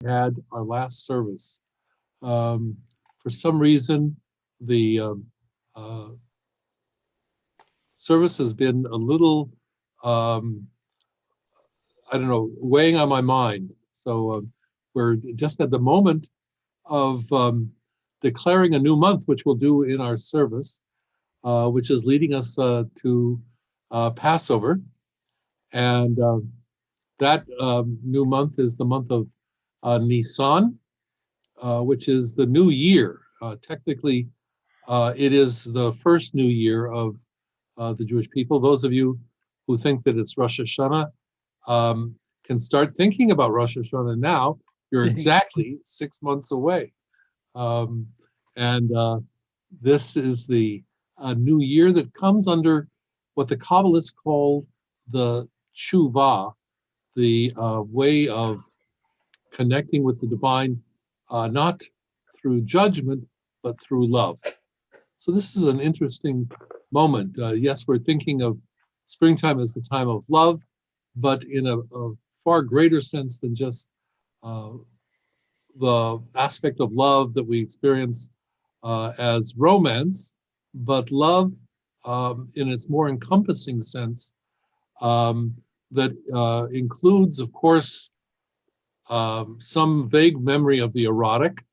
had our last service. For some reason, the uh, service has been a little, um, I don't know, weighing on my mind. So we're just at the moment of declaring a new month, which we'll do in our service, which is leading us to Passover. And that new month is the month of Nisan, which is the new year. Technically, it is the first new year of the Jewish people. Those of you who think that it's Rosh Hashanah can start thinking about Rosh Hashanah now. You're exactly 6 months away. Um, and this is the new year that comes under what the Kabbalists call the tshuva, the way of connecting with the divine, not through judgment, but through love. So this is an interesting moment. Yes, we're thinking of springtime as the time of love, but in a far greater sense than just the aspect of love that we experience as romance, but love in its more encompassing sense that includes, of course, some vague memory of the erotic,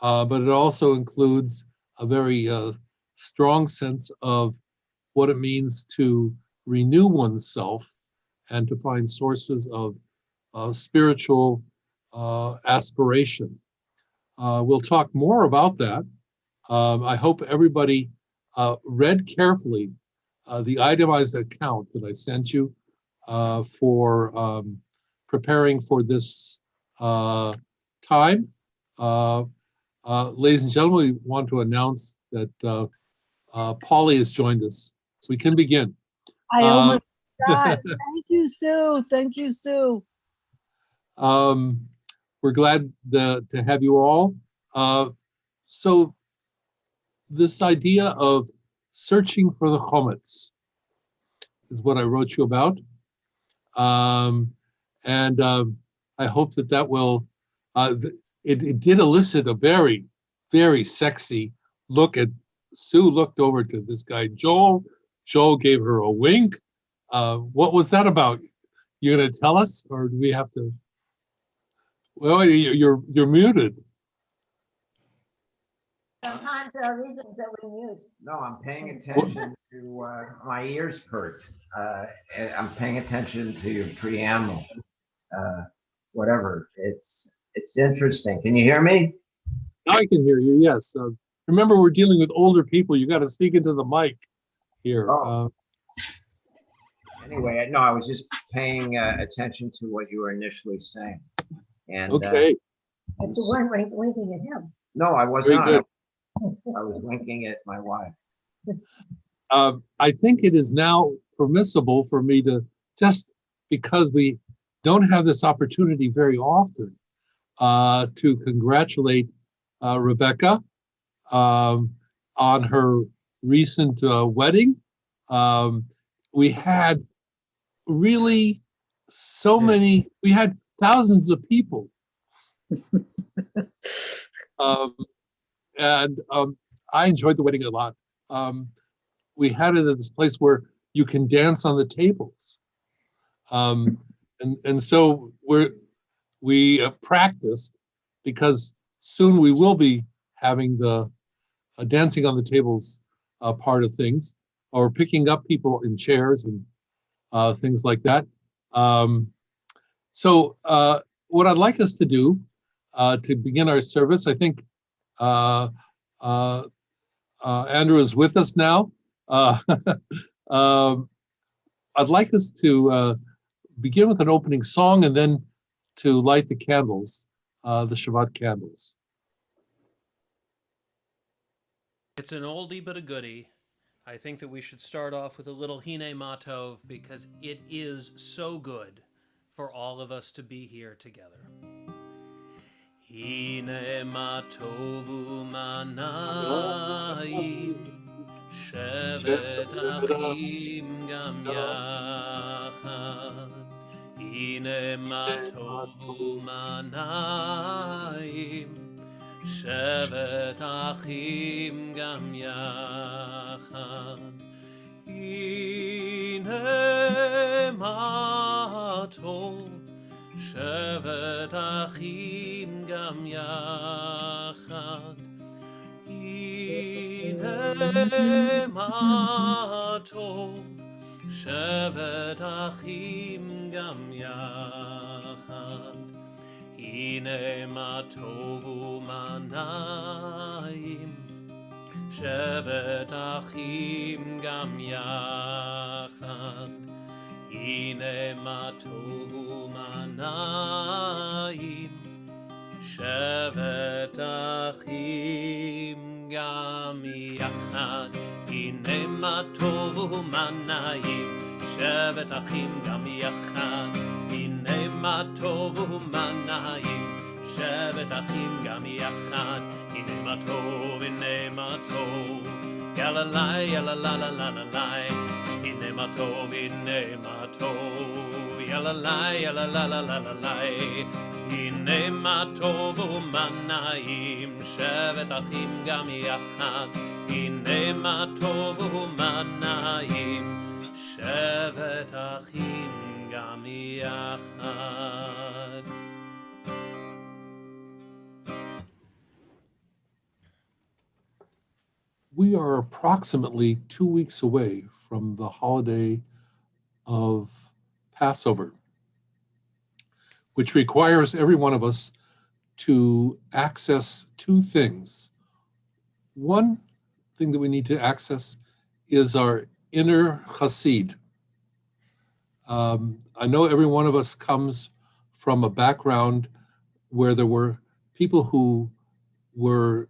but it also includes a very strong sense of what it means to renew oneself and to find sources of spiritual aspiration. We'll talk more about that. I hope everybody read carefully the itemized account that I sent you for preparing for this time. Ladies and gentlemen, we want to announce that Polly has joined us. We can begin. Oh my God. Thank you, Sue. Thank you, Sue. We're glad to have you all. So this idea of searching for the chometz is what I wrote you about. And I hope that will, it did elicit a very, very sexy look at, Sue looked over to this guy, Joel. Joel gave her a wink. What was that about? You're gonna tell us, or do we have to? Well, you're muted. Sometimes there are reasons that we mute. No, I'm paying attention to my ears hurt. I'm paying attention to your preamble. Whatever. It's interesting. Can you hear me? Now I can hear you. Yes. Remember, we're dealing with older people. You got to speak into the mic here. Oh. Anyway, no, I was just paying attention to what you were initially saying. And okay. And you weren't winking at him. No, I was Very not. good. I was winking at my wife. I think it is now permissible for me to, just because we don't have this opportunity very often, to congratulate Rebecca on her recent wedding. We had really so many, we had thousands of people. And I enjoyed the wedding a lot. We had it at this place where you can dance on the tables. And so we practiced, because soon we will be having the dancing on the tables part of things, or picking up people in chairs and things like that. So what I'd like us to do to begin our service, I think Andrew is with us now. I'd like us to begin with an opening song and then to light the candles, the Shabbat candles. It's an oldie but a goodie. I think that we should start off with a little Hine Matov, because it is so good for all of us to be here together. Hine Matov u'manayim shevet achim gam yachad. הנה מה טוב ומה נעים, שבת אחים גם יחד. הנה מה טוב, שבת אחים גם יחד. הנה מה טוב, שבת אחים גם יחד. הנה מה טוב ומה נעים, שבת אחים גם יחד. הנה מה טוב ומה נעים, שבת אחים גם יחד. הנה מה טוב ומה נעים, שבת אחים גם יחד. הנה מה טוב ומה נעים, שבת אחים גם יחד. הנה מה טוב, הנה מה טוב, יאללה יאללה לה לה לה לה. הנה מה טוב, הנה מה טוב, יאללה יאללה לה לה לה לה לה. הנה מה טוב ומה נעים, שבת אחים גם יחד. הנה מה טוב ומה נעים, שבת אחים גם יחד. We are approximately 2 weeks away from the holiday of Passover, which requires every one of us to access two things. One thing that we need to access is our inner chassid. I know every one of us comes from a background where there were people who were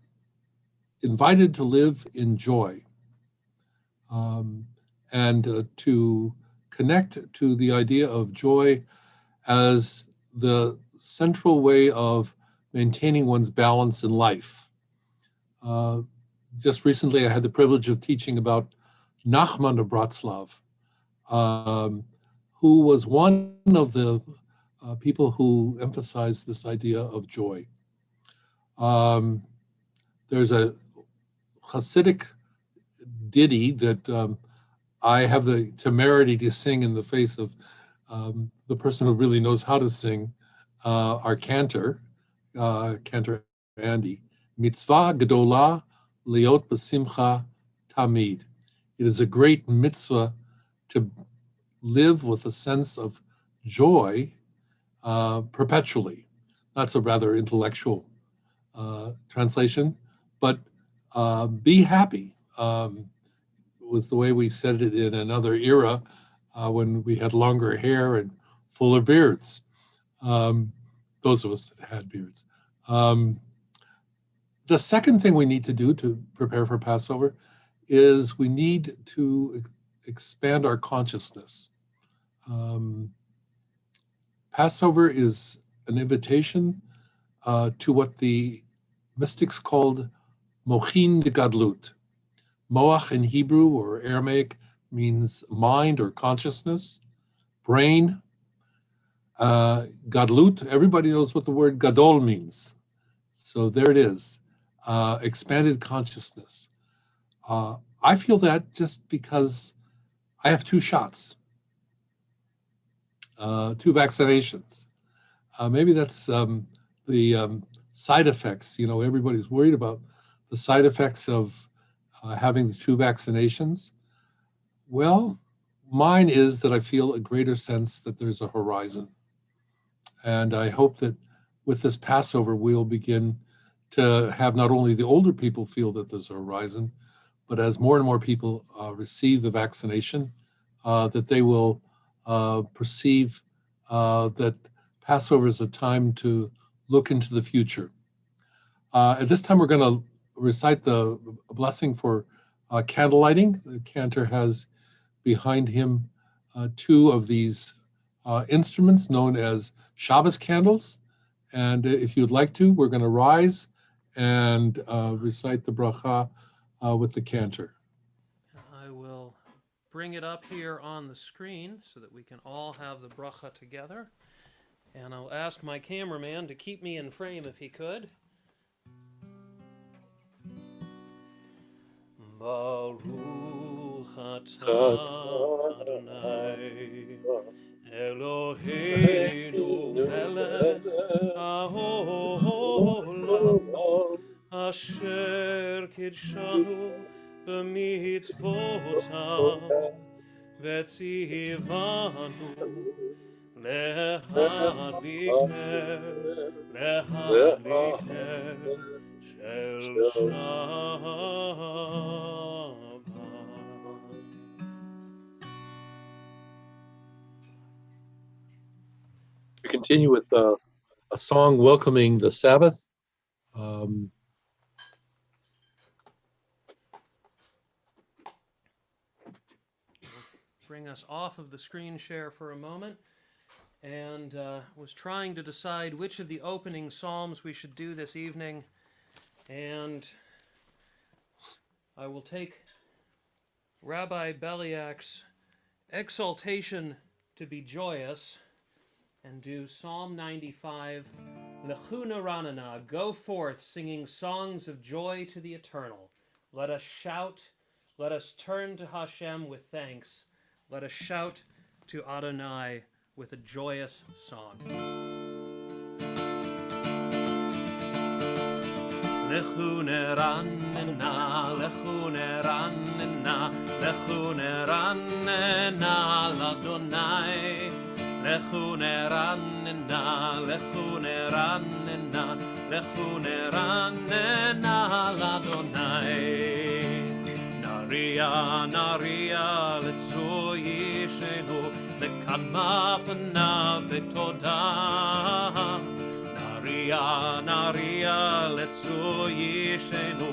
invited to live in joy, and to connect to the idea of joy as the central way of maintaining one's balance in life. Just recently, I had the privilege of teaching about Nachman of Bratslav, who was one of the people who emphasized this idea of joy. There's a Hasidic ditty that I have the temerity to sing in the face of the person who really knows how to sing, our cantor Andy. Mitzvah gedola liot b'simcha tamid. It is a great mitzvah to live with a sense of joy perpetually. That's a rather intellectual translation, but be happy was the way we said it in another era when we had longer hair and fuller beards. Those of us that had beards. The second thing we need to do to prepare for Passover is we need to expand our consciousness. Passover is an invitation to what the mystics called Mochin de Gadlut. Moach in Hebrew or Aramaic means mind or consciousness, brain. Gadlut, everybody knows what the word gadol means. So there it is, expanded consciousness. I feel that just because I have 2 shots, 2 vaccinations. Maybe that's the side effects. You know, everybody's worried about the side effects of having the 2 vaccinations. Well, mine is that I feel a greater sense that there's a horizon. And I hope that with this Passover, we'll begin to have not only the older people feel that there's a horizon, but as more and more people receive the vaccination, that they will perceive that Passover is a time to look into the future. At this time, we're going to recite the blessing for candle lighting. The cantor has behind him 2 of these instruments known as Shabbos candles. And if you'd like to, we're going to rise and recite the bracha with the cantor. I will bring it up here on the screen so that we can all have the bracha together. And I'll ask my cameraman to keep me in frame if he could. Baruch atah Adonai Eloheinu melech haolam asher kidshanu b'mitzvotav v'tzivanu להדליק נר של שבת. We continue with a song welcoming the Sabbath. Bring us off of the screen share for a moment, and was trying to decide which of the opening psalms we should do this evening, and I will take Rabbi Beliak's exaltation to be joyous and do Psalm 95, Lechuna Ranana, go forth singing songs of joy to the Eternal. Let us shout, let us turn to Hashem with thanks. Let us shout to Adonai with a joyous song. Lechune ranena, lechune ranena, lechune ranena l'Adonai. Lechune ranena, lechune ranena, lechune ranena l'Adonai. Naria, naria, letzu yishenu, lekadma fanav betodah. Naria, naria, letzu yishenu,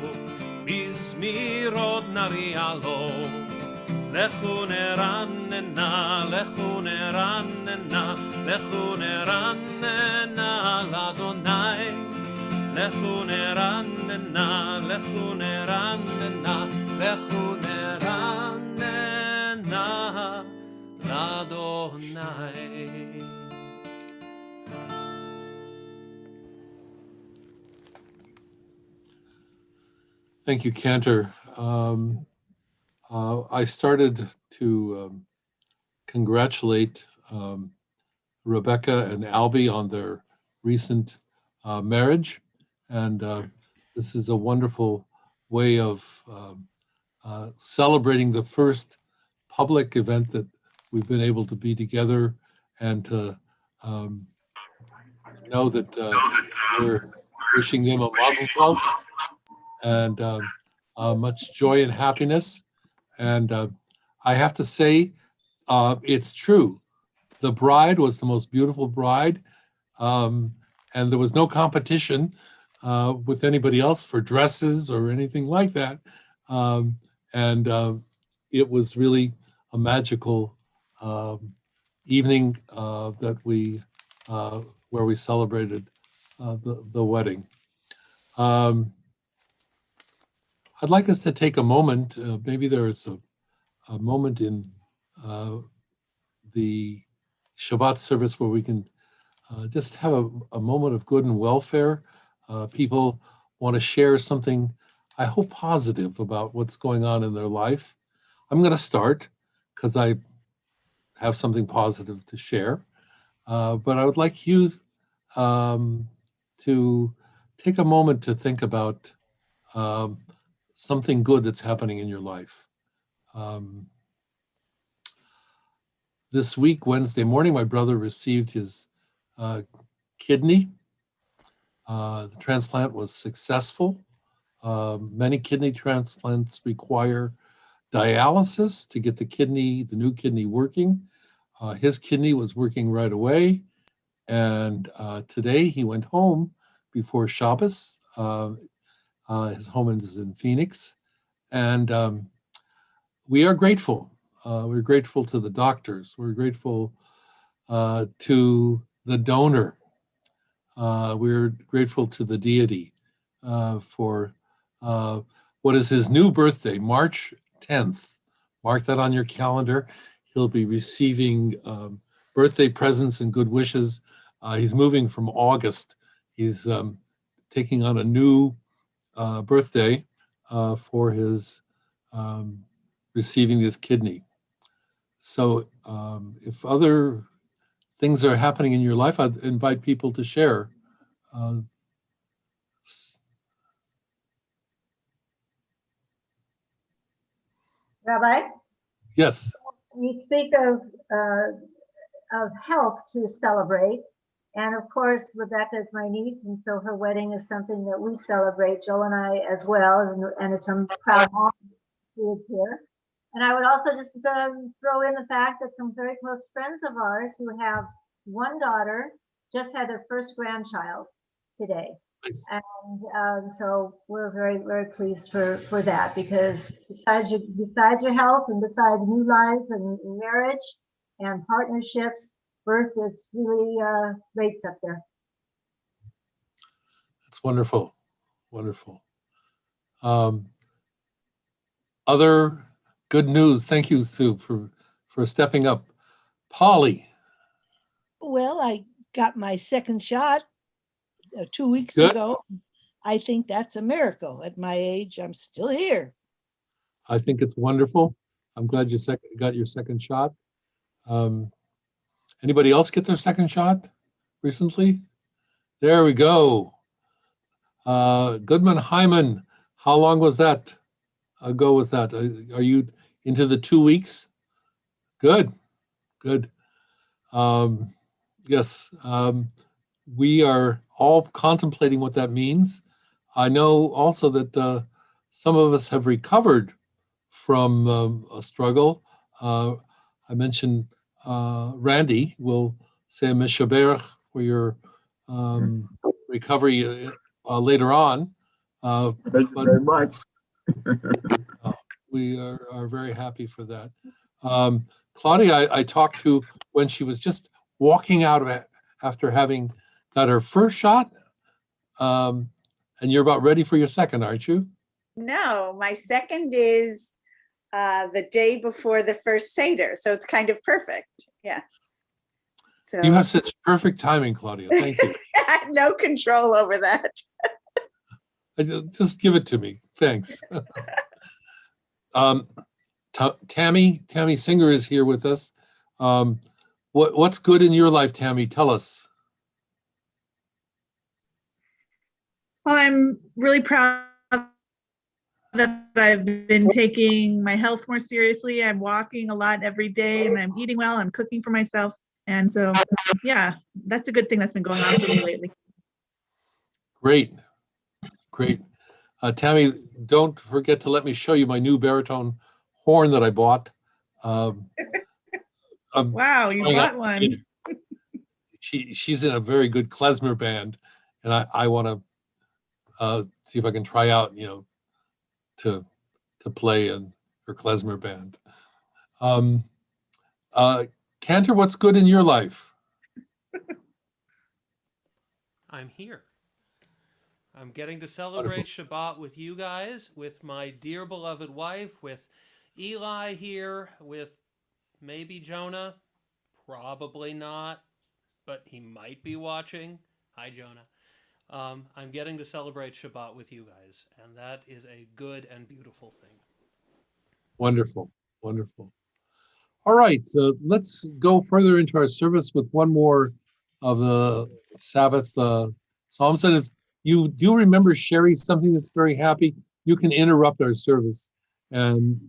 bizmirot naria lo. Lechune ranena, lechune ranena, lechune ranena l'Adonai. Lechune ranena, lechune ranena, lechune ranena l'Adonai. Thank you, Cantor. I started to congratulate Rebecca and Albie on their recent marriage, and this is a wonderful way of celebrating the first public event that we've been able to be together, and to know that we're wishing them a mazel tov and much joy and happiness. And I have to say, it's true. The bride was the most beautiful bride, and there was no competition with anybody else for dresses or anything like that. It was really a magical evening that we where we celebrated the wedding. I'd like us to take a moment. Maybe there's a moment in the Shabbat service where we can just have a moment of good and welfare. People want to share something, I hope, positive about what's going on in their life. I'm going to start because I have something positive to share. But I would like you to take a moment to think about something good that's happening in your life. This week, Wednesday morning, my brother received his kidney. The transplant was successful. Many kidney transplants require dialysis to get the new kidney working. His kidney was working right away. And today he went home before Shabbos. His home is in Phoenix. And we are grateful. We're grateful to the doctors. We're grateful to the donor. We're grateful to the deity for what is his new birthday, March 10th. Mark that on your calendar. He'll be receiving birthday presents and good wishes He's moving from August. He's taking on a new birthday for his receiving his kidney. So if other things are happening in your life, I'd invite people to share. Rabbi, Yes. you speak of health to celebrate. And of course, Rebecca is my niece, and so her wedding is something that we celebrate, Joe and I as well, and it's some proud mom who is here. And I would also just throw in the fact that some very close friends of ours who have one daughter just had their first grandchild today. Nice. And so we're very, very pleased for that, because besides your health and besides new lives and marriage and partnerships, birth is really rates up there. That's wonderful. Wonderful. Other good news. Thank you, Sue, for stepping up. Polly. Well, I got my second shot 2 weeks Good. ago. I think that's a miracle. At my age, I'm still here. I think it's wonderful. I'm glad you got your second shot. Anybody else get their second shot recently? There we go. Goodman Hyman, how long was that ago? Was that? Are you into the 2 weeks? Good, good. Yes, we are all contemplating what that means. I know also that some of us have recovered from a struggle. I mentioned Randy will say a mishaberach for your recovery later on. Thank you very much. We are very happy for that. Claudia, I talked to when she was just walking out of it after having got her first shot. And you're about ready for your second, aren't you? No, my second is the day before the first Seder, so it's kind of perfect. Yeah. So You have such perfect timing, Claudia. Thank you. I had no control over that. Just give it to me. Thanks. Tammy Singer is here with us. What's good in your life, Tammy? Tell us. Well, I'm really proud that I've been taking my health more seriously. I'm walking a lot every day, and I'm eating well. I'm cooking for myself. And so, yeah, that's a good thing that's been going on for me lately. Great. Tammy, don't forget to let me show you my new baritone horn that I bought. Wow, you bought one. She's in a very good klezmer band, and I want to see if I can try out, to play in her klezmer band. Cantor, what's good in your life? I'm here. I'm getting to celebrate Shabbat with you guys, with my dear beloved wife, with Eli here, with maybe Jonah, probably not, but he might be watching. Hi, Jonah. I'm getting to celebrate Shabbat with you guys, and that is a good and beautiful thing. Wonderful. All right, so let's go further into our service with one more of the Sabbath Psalms. And if you do remember sharing something that's very happy, you can interrupt our service and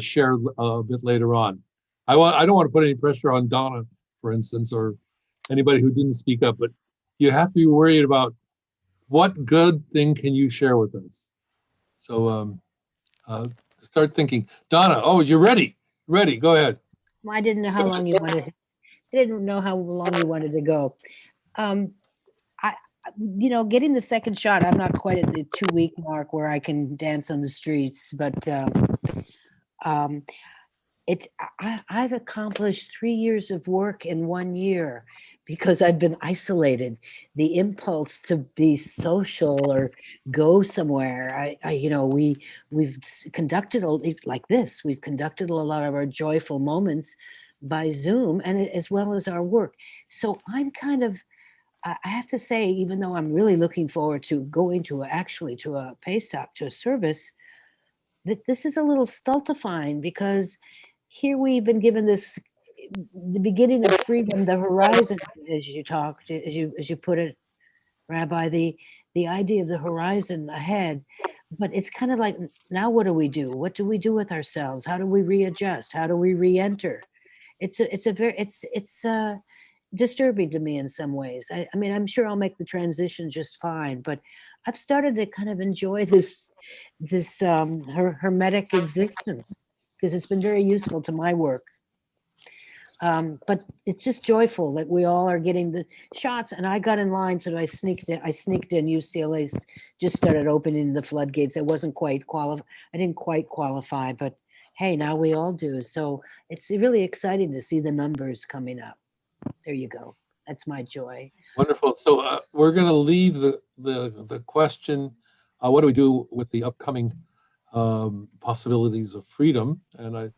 share a bit later on. I don't want to put any pressure on Donna, for instance, or anybody who didn't speak up, but you have to be worried about what good thing can you share with us. So start thinking. Donna, oh, you're ready. Ready, go ahead. I didn't know how long you wanted. I didn't know how long you wanted to go. Getting the second shot, I'm not quite at the 2-week mark where I can dance on the streets, but I've accomplished 3 years of work in 1 year because I've been isolated. The impulse to be social or go somewhere, we've conducted like this. We've conducted a lot of our joyful moments by Zoom, and as well as our work. So I'm kind of I have to say, even though I'm really looking forward to going to a Pesach, to a service, that this is a little stultifying, because here we've been given this, the beginning of freedom, the horizon, as you talked, as you put it, Rabbi, the idea of the horizon ahead. But it's kind of like, now what do we do? What do we do with ourselves? How do we readjust? How do we re-enter? It's disturbing to me in some ways. I mean, I'm sure I'll make the transition just fine, but I've started to kind of enjoy this hermetic existence, because it's been very useful to my work. But it's just joyful that we all are getting the shots, and I got in line, so I sneaked in. UCLA's just started opening the floodgates. I wasn't quite qualified. I didn't quite qualify, but hey, now we all do. So it's really exciting to see the numbers coming up. There you go. That's my joy. Wonderful. So we're going to leave the question, what do we do with the upcoming possibilities of freedom? And I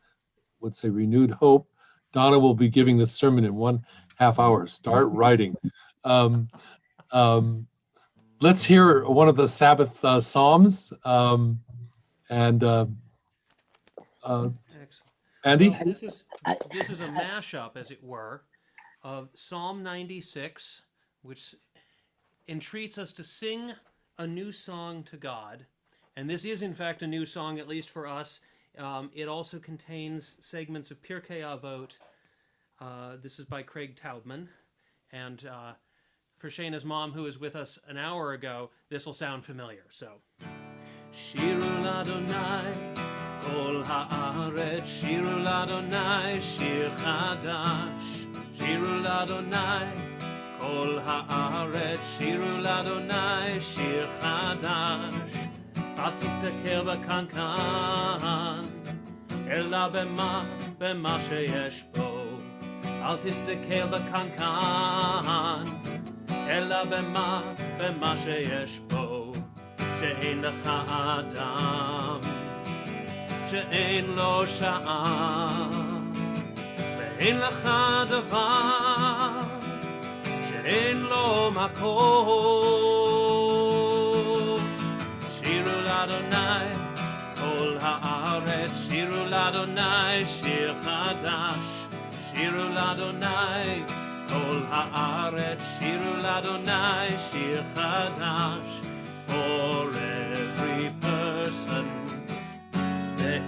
would say renewed hope. Donna will be giving this sermon in 1.5 hours. Start writing. Let's hear one of the Sabbath Psalms. Excellent. Andy? Well, this is a mashup, as it were, of Psalm 96, which entreats us to sing a new song to God. And this is, in fact, a new song, at least for us. It also contains segments of Pirkei Avot. This is by Craig Taubman. And for Shayna's mom, who was with us an hour ago, this will sound familiar. So, Shiru l'Adonai, kol haaretz, shiru l'Adonai, shir chadash. Shiru l'Adonai, kol haaretz, shiru l'Adonai, shir chadash. אל תסתכל בקנקן, אלא במה שיש בו. אל תסתכל בקנקן, אלא במה שיש בו. שאין לך אדם, שאין לו שעה, ואין לך דבר, שאין לו מקום. שירו לאדוני כל הארץ, שירו לאדוני שיר חדש. שירו לאדוני כל הארץ, שירו לאדוני שיר חדש. For every person there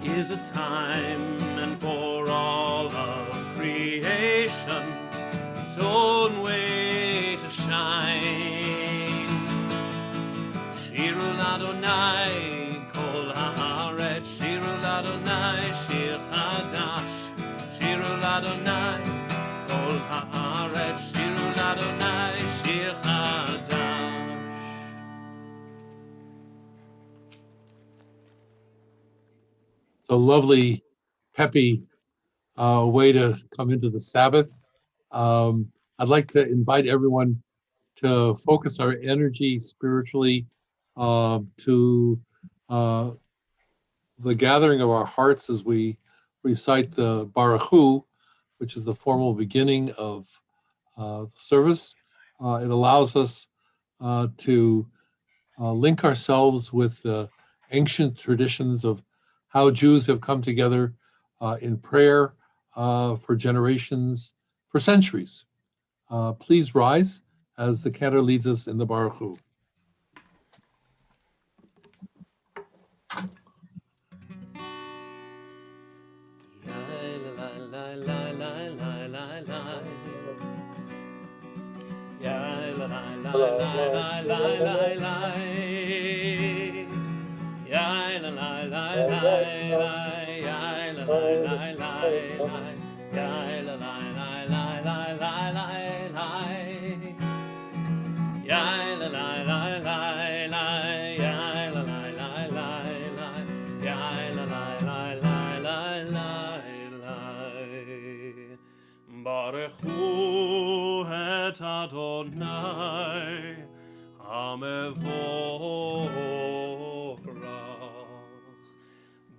is a time, and for all of creation its own way to shine. Shiru l'Adonai kol haaretz, shiru l'Adonai shir chadash. Shiru l'Adonai kol haaretz, shiru l'Adonai shir chadash. A lovely, peppy way to come into the Sabbath. I'd like to invite everyone to focus our energy spiritually to the gathering of our hearts as we recite the Baruch Hu, which is the formal beginning of the service. It allows us to link ourselves with the ancient traditions of how Jews have come together in prayer for generations, for centuries. Please rise as the cantor leads us in the Baruch Hu. Baruch Hu et Adonai Hamevorach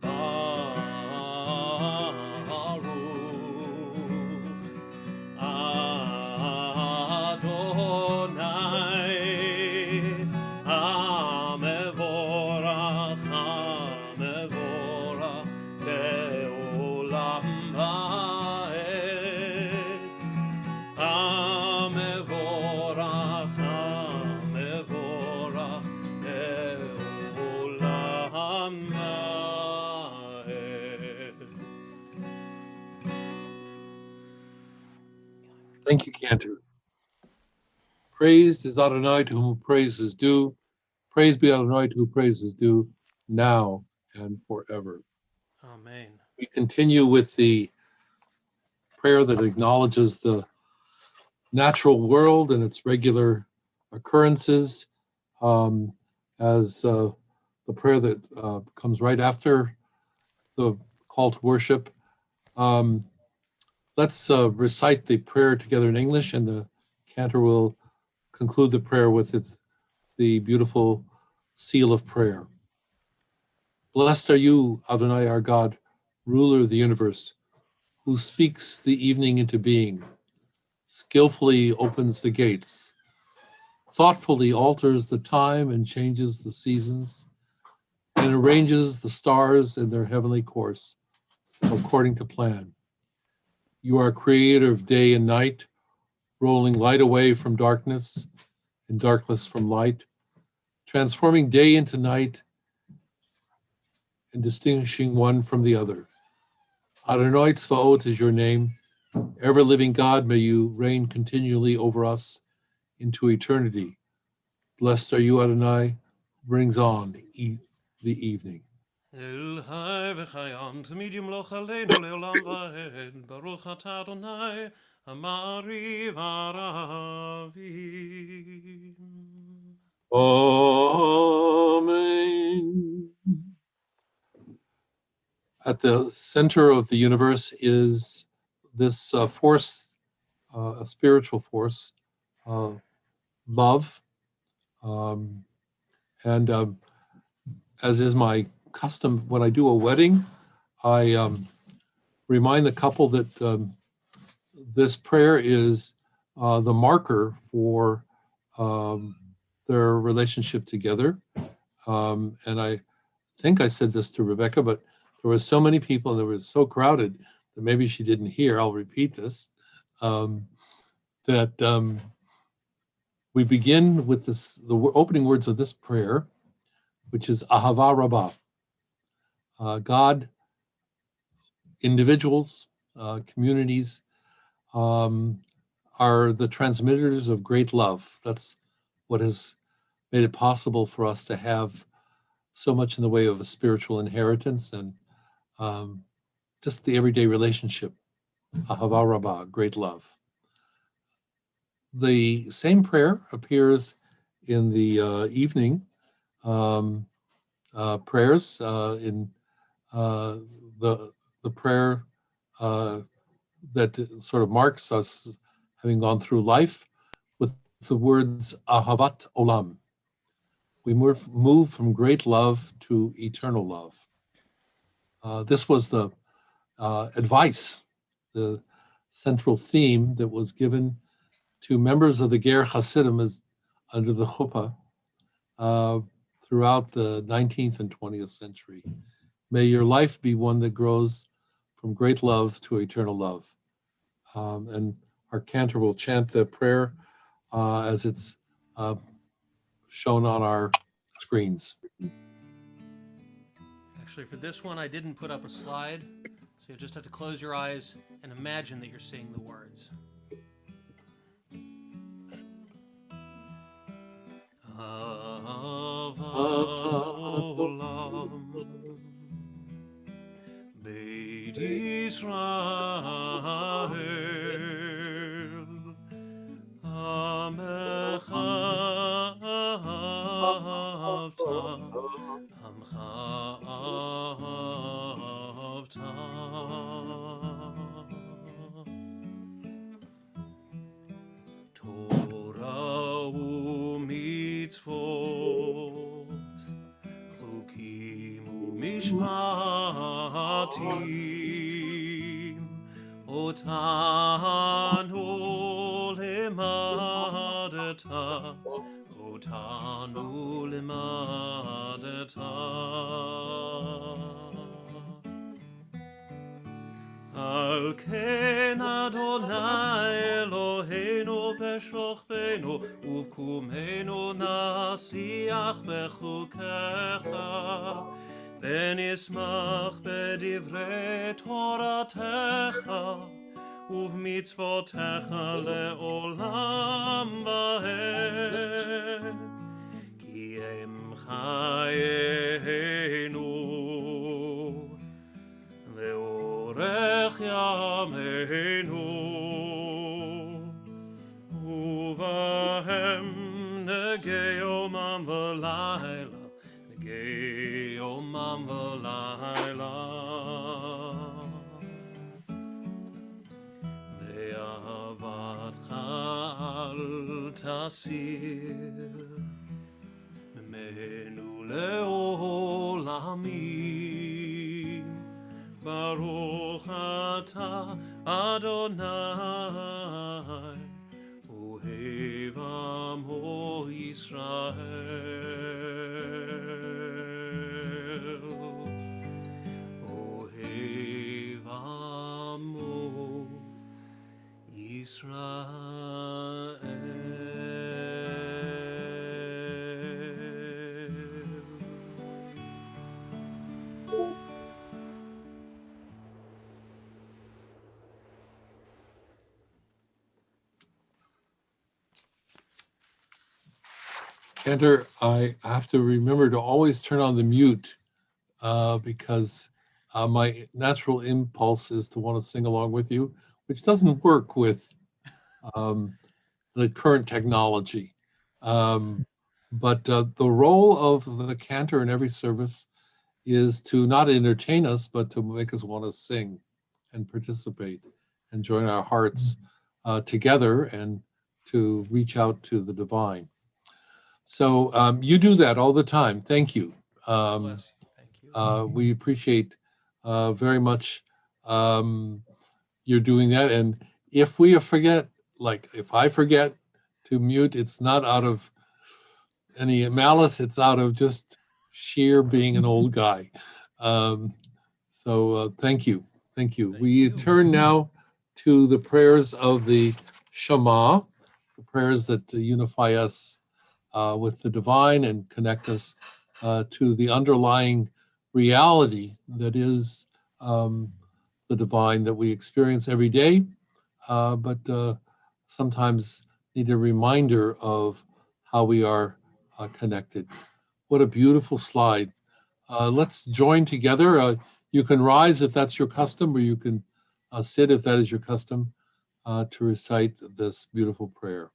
Baruch Adonai המבורך, המבורך, לעולם ועד. המבורך, המבורך, לעולם ועד. Thank you, Cantor. Praised is Adonai, to whom praise is due. Praise be Adonai, to whom praise is due, now and forever. Amen. We continue with the prayer that acknowledges the natural world and its regular occurrences, as the prayer that comes right after the call to worship. Let's recite the prayer together in English, and the cantor will conclude the prayer with the beautiful seal of prayer. Blessed are you, Adonai our God, ruler of the universe, who speaks the evening into being, skillfully opens the gates, thoughtfully alters the time and changes the seasons, and arranges the stars in their heavenly course according to plan. You are creator of day and night, rolling light away from darkness and darkness from light, transforming day into night and distinguishing one from the other. Adonai Tzvaot is your name. Ever-living God, may you reign continually over us into eternity. Blessed are you, Adonai, brings on the evening. אל חי וחיים תמיד ימלוך עלינו לעולם ועד. ברוך אתה אדוני המעריב ערבים. Amen. At the center of the universe is this force, a spiritual force, love. And as is my custom when I do a wedding, I remind the couple that this prayer is the marker for their relationship together. And I think I said this to Rebecca, but there were so many people and it was so crowded that maybe she didn't hear. I'll repeat this. That we begin with the opening words of this prayer, which is Ahava Rabbah. God, individuals, communities are the transmitters of great love. That's what has made it possible for us to have so much in the way of a spiritual inheritance and just the everyday relationship. Ahava Rabbah, great love. The same prayer appears in the evening prayers in the prayer that sort of marks us having gone through life with the words Ahavat Olam. We move from great love to eternal love. This was the advice, the central theme that was given to members of the Ger Hasidim as under the chuppah throughout the 19th and 20th century. May your life be one that grows from great love to eternal love. And our cantor will chant the prayer as it's shown on our screens. Actually, for this one, I didn't put up a slide, so you just have to close your eyes and imagine that you're seeing the words. Ahavat olam, Beit Yisrael, Amecha ahavta, Amcha ahavta. Torah u'mitzvot, chukim u'mishpatim, otanu lemadeta, כאן ולמדת. על כן אדוני אלוהינו בשוכבנו ובקומנו נשיח בחוקיך ונשמח בדברי תורתך ובמצוותיך לעולם ועד כי הם חיינו ואורך ימינו ובהם נגי יומם ולילה נגי יומם ולילה באהבתך אל תסיר ממנו לעולמים ברוך אתה אדוני אוהב עמו ישראל אוהב עמו ישראל. Cantor, I have to remember to always turn on the mute because my natural impulse is to want to sing along with you, which doesn't work with the current technology. But the role of the cantor in every service is to not entertain us, but to make us want to sing and participate and join our hearts together and to reach out to the divine. So you do that all the time. Thank you. Bless you. Thank you. We appreciate very much you're doing that. And if we forget, like if I forget to mute, it's not out of any malice, it's out of just sheer being an old guy. So thank you. Thank you. We turn now to the prayers of the Shema, the prayers that unify us with the divine and connect us to the underlying reality that is the divine that we experience every day, but sometimes need a reminder of how we are connected. What a beautiful slide. Let's join together. You can rise if that's your custom, or you can sit if that is your custom to recite this beautiful prayer.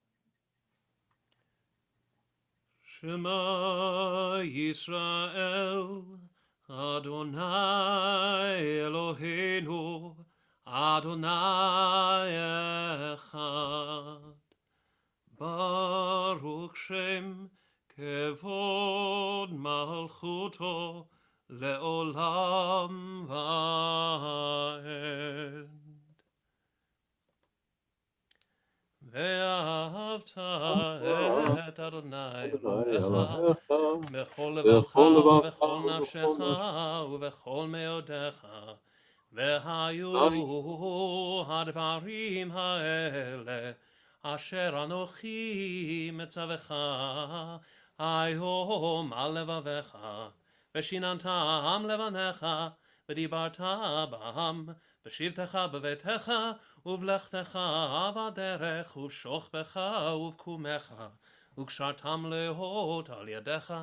Shema Yisrael, Adonai Eloheinu, Adonai Echad. Baruch Shem Kevod Malchuto Leolam Vaed. ואהבת את אדוני אלוהיך בכל לבבך ובכל נפשך ובכל מאודיך והיו הדברים האלה אשר אנוכי מצווך היום על לבביך ושיננתם לבניך ודיברת בהם בשבתך בביתך ובלכתך בדרך ובשוכבך ובקומך וקשרתם להות על ידיך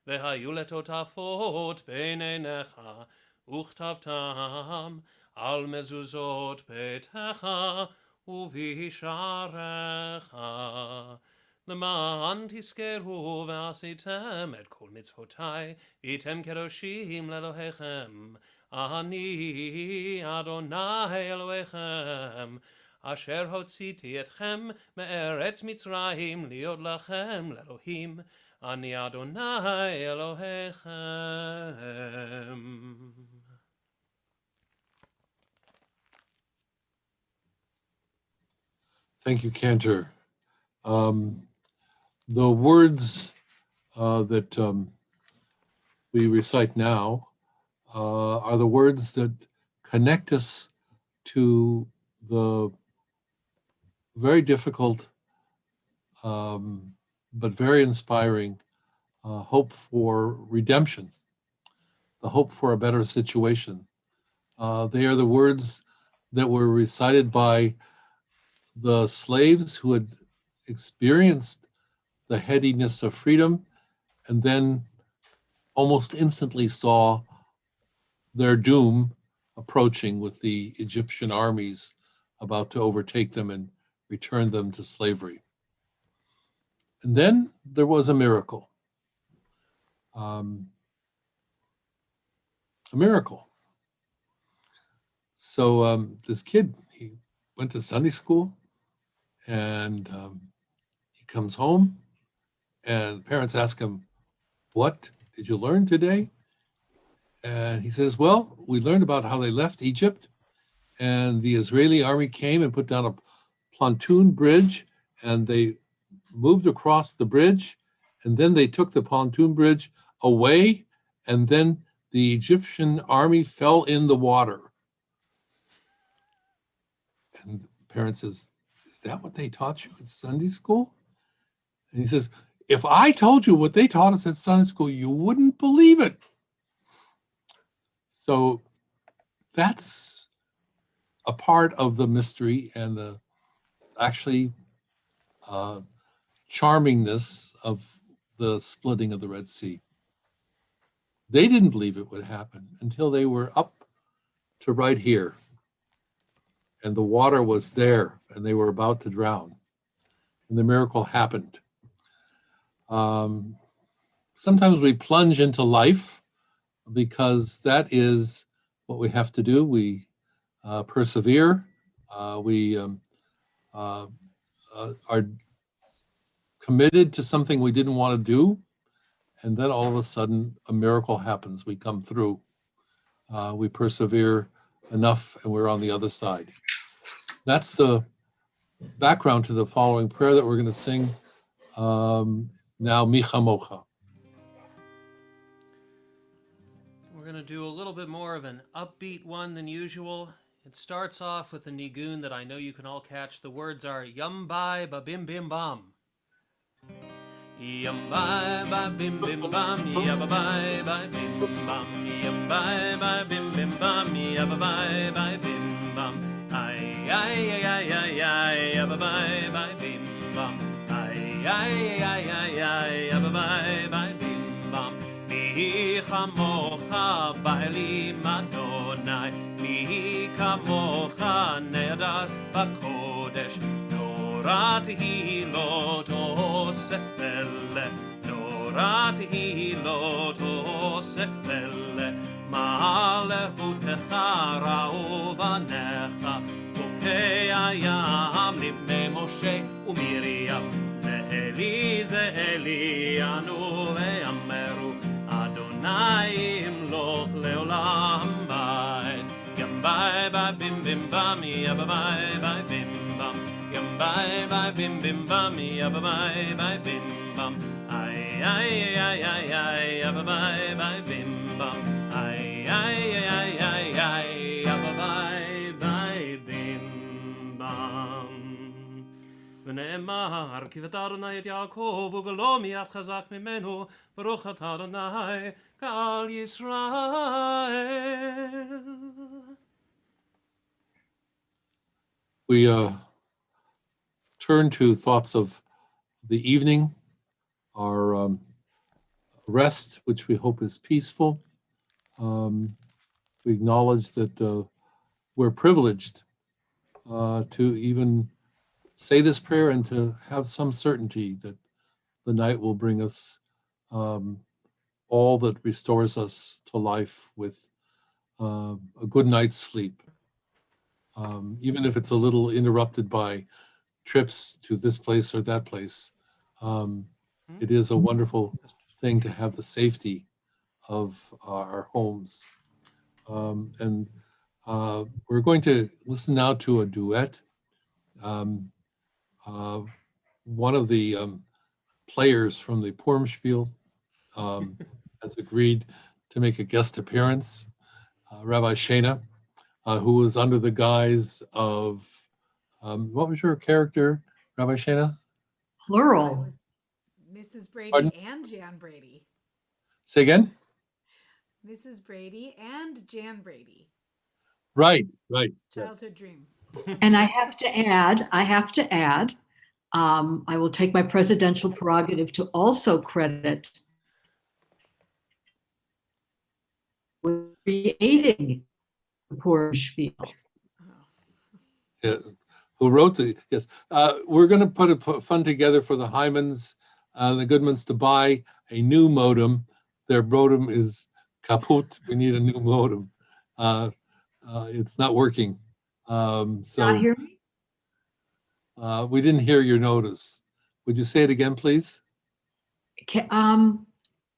והיו לטוטפות בין עיניך וכתבתם על מזוזות ביתך ובשעריך למען תזכרו ועשיתם את כל מצוותיי והייתם קדושים לאלוהיכם אני אדוני אלוהיכם אשר הוצאתי אתכם מארץ מצרים להיות לכם לאלוהים אני אדוני אלוהיכם. Thank you, Cantor. The words that we recite now are the words that connect us to the very difficult but very inspiring hope for redemption, the hope for a better situation. They are the words that were recited by the slaves who had experienced the headiness of freedom and then almost instantly saw their doom approaching with the Egyptian armies about to overtake them and return them to slavery. And then there was a miracle. A miracle. So this kid, he went to Sunday school, and he comes home, and parents ask him, "What did you learn today?" And he says, "Well, we learned about how they left Egypt, and the Israeli army came and put down a pontoon bridge, and they moved across the bridge, and then they took the pontoon bridge away, and then the Egyptian army fell in the water." And the parent says, "Is that what they taught you at Sunday school?" And he says, "If I told you what they taught us at Sunday school, you wouldn't believe it." So that's a part of the mystery and the actually charmingness of the splitting of the Red Sea. They didn't believe it would happen until they were up to right here, and the water was there, and they were about to drown, and the miracle happened. Sometimes we plunge into life because that is what we have to do. We persevere. We are committed to something we didn't want to do, and then all of a sudden a miracle happens. We come through. We persevere enough, and we're on the other side. That's the background to the following prayer that we're going to sing now, Mi Chamocha. We're going to do a little bit more of an upbeat one than usual. It starts off with a nigun that I know you can all catch. The words are Yum Bai Ba Bim Bim Bam. Yum Bai Ba Bim Bim Bam, Yabba Bai Ba Bim Bam, Yum Bai Ba Bim Bim Bam, Yabba Bai Ba Bim Bam. Ay ay ay ay ay ay, Yabba Bai Ba Bim Bam. Ay ay ay ay ay, Yabba Bai Ba Bim Bam. Mi chamocha ba'elim Adonai, mi kamocha nehadar b'kodesh. Norat hilot osefele, norat hilot osefele. Ma'alehutecha ra'u v'necha, bokei hayam livnei Moshe u'Miriam. Ze anu ve'ameru, Adonai imloch leolam ba'ed. Yam bai ba bim bim bam, yabba bai ba bim bam. Yam bai ba bim bim bam, yabba bai ba bim bam. Ay ay ay ay ay, yabba bai ba bim bam. Ay ay ay ay ay, yabba bai ba bim bam. ונאמר, כי ותר אדוני את יעקב וגלו מיד חזק ממנו, ברוך אתה אדוני קהל ישראל. We turn to thoughts of the evening, our rest, which we hope is peaceful. We acknowledge that we're privileged to even say this prayer and to have some certainty that the night will bring us all that restores us to life with a good night's sleep. Even if it's a little interrupted by trips to this place or that place, it is a wonderful thing to have the safety of our homes. And we're going to listen now to a duet. One of the players from the Purim Spiel has agreed to make a guest appearance. Rabbi Shana, who was under the guise of, what was your character, Rabbi Shana? Plural. Mrs. Brady Pardon? and Jan Brady. Say again? Mrs. Brady and Jan Brady. Right. Childhood Yes. dream. And I have to add, I will take my presidential prerogative to also credit with creating the Purim spiel. Yeah. Who wrote the, yes. We're going to put a fund together for the Hymans, the Goodmans, to buy a new modem. Their modem is kaput. We need a new modem. It's not working. Not hear me? We didn't hear your notice. Would you say it again, please?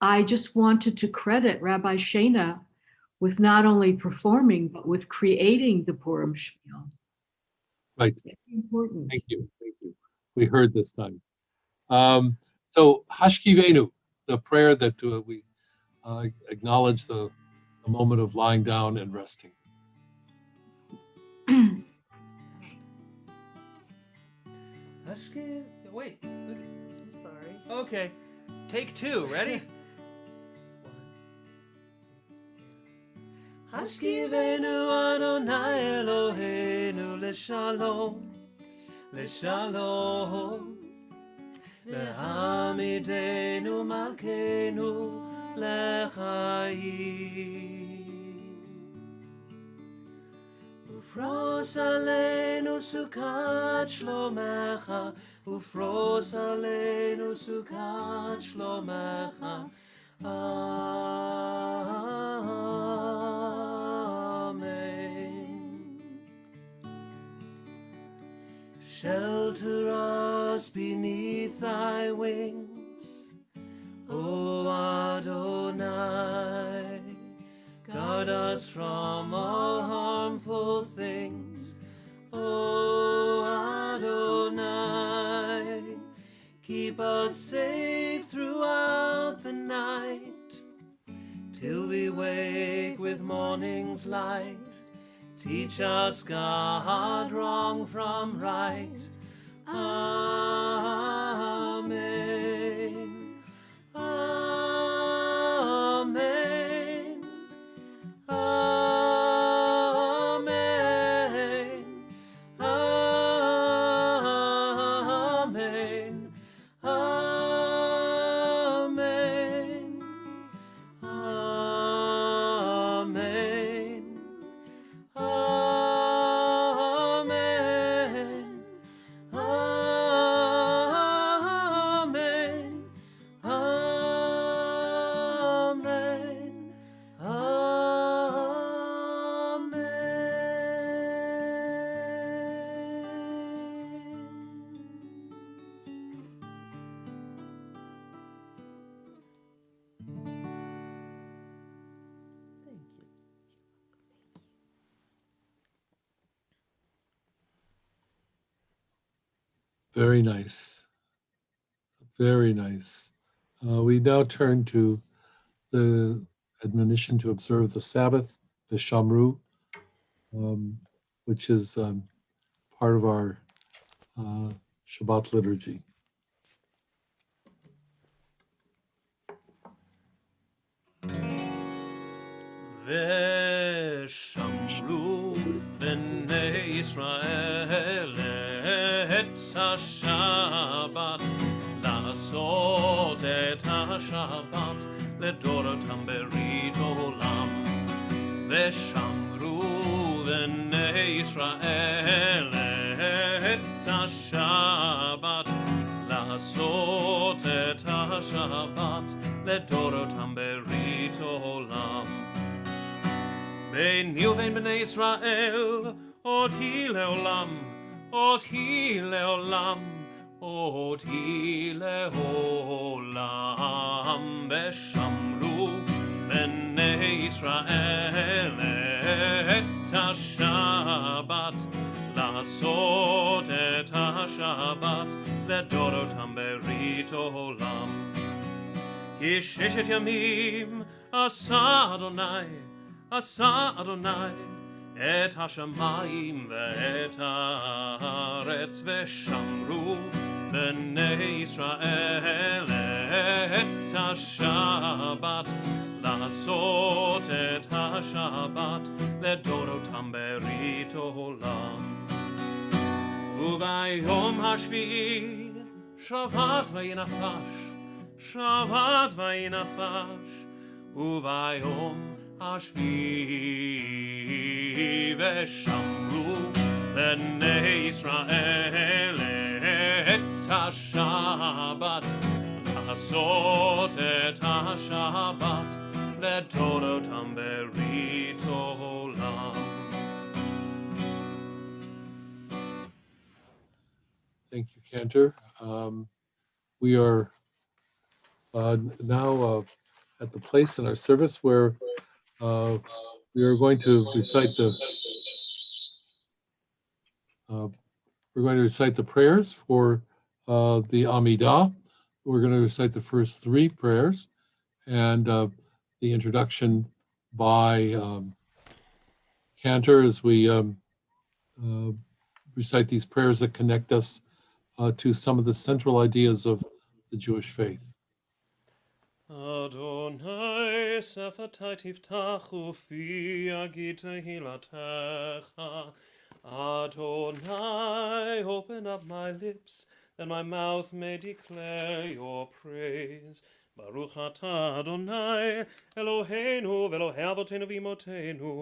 I just wanted to credit Rabbi Shana with not only performing, but with creating the Purim spiel. Right. Very important. Thank you. We heard this time. So Hashkivenu, the prayer that we acknowledge the moment of lying down and resting. Wait. I'm sorry. Okay. Take two. Ready? Hashkivenu Adonai Eloheinu leshalom, leshalom, lehamidenu malkeinu lechaim. Ufros aleinu sukat shlomecha, ufros aleinu sukat shlomecha. Amen. Shelter us beneath thy wings, O Adonai. Guard us from all harmful things, O Adonai. Keep us safe throughout the night, till we wake with morning's light. Teach us, God, wrong from right. Amen. Amen. Amen. Amen. Amen. Amen. Amen. Amen. Amen. Very nice. Very nice. We now turn to the admonition to observe the Sabbath, the Shamru, which is part of our Shabbat liturgy. ושמרו בני ישראל את השבת, לעשות את השבת לדורותם ברית עולם. ושמרו בני ישראל את השבת, לעשות את השבת לדורותם ברית עולם. ביני ובין בני ישראל עוד היא לעולם, עוד היא לעולם, עוד היא לעולם. ושמרו בני ישראל את השבת, לעשות את השבת לדורותם ברית עולם. כי ששת ימים עשה אדוני את השמיים ואת הארץ, ושמרו בני ישראל את השבת, לעשות את השבת לדורותם ברית עולם. וביום השביעי שבת וינפש, וביום השביעי ושמרו בני ישראל את השבת, לעשות את השבת לדורותם ברית עולם. Thank you, Cantor. We are now at the place in our service where we are going to recite the prayers for the Amidah. We're going to recite the first three prayers and the introduction by Cantor as we recite these prayers that connect us to some of the central ideas of the Jewish faith. Adonai sefatai tiftach ufi yagid tehilatecha. Adonai, open up my lips, that my mouth may declare your praise. Baruch atah Adonai, Eloheinu, v'Elohei avotenu v'imotenu,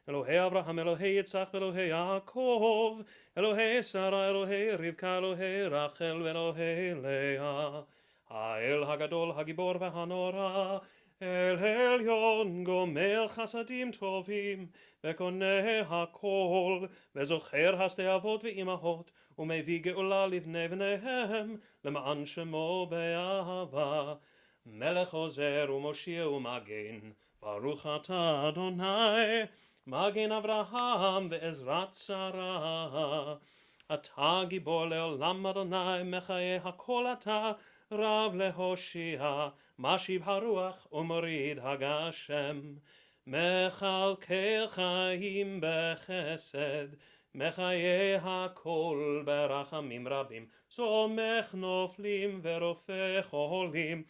Elohei Avraham, Elohei Yitzchak, Elohei Yaakov, Elohei Sarah, Elohei Rivka, Elohei Rachel, v'Elohei Leah. האל הגדול, הגיבור והנורא, אל עליון גומל חסדים טובים, וקונה הכל, וזוכר הסדי אבות ואימהות, ומביא גאולה לבני בניהם, למען שמו באהבה. מלך עוזר ומושיע ומגן, ברוך אתה אדוני, מגן אברהם ועזרת שרה. אתה גיבור לעולם אדוני, מחיה הכל אתה, רב להושיע, משיב הרוח ומוריד הגשם. מכלכל חיים בחסד, מחיה הכל ברחמים רבים, סומך נופלים ורופא חולים,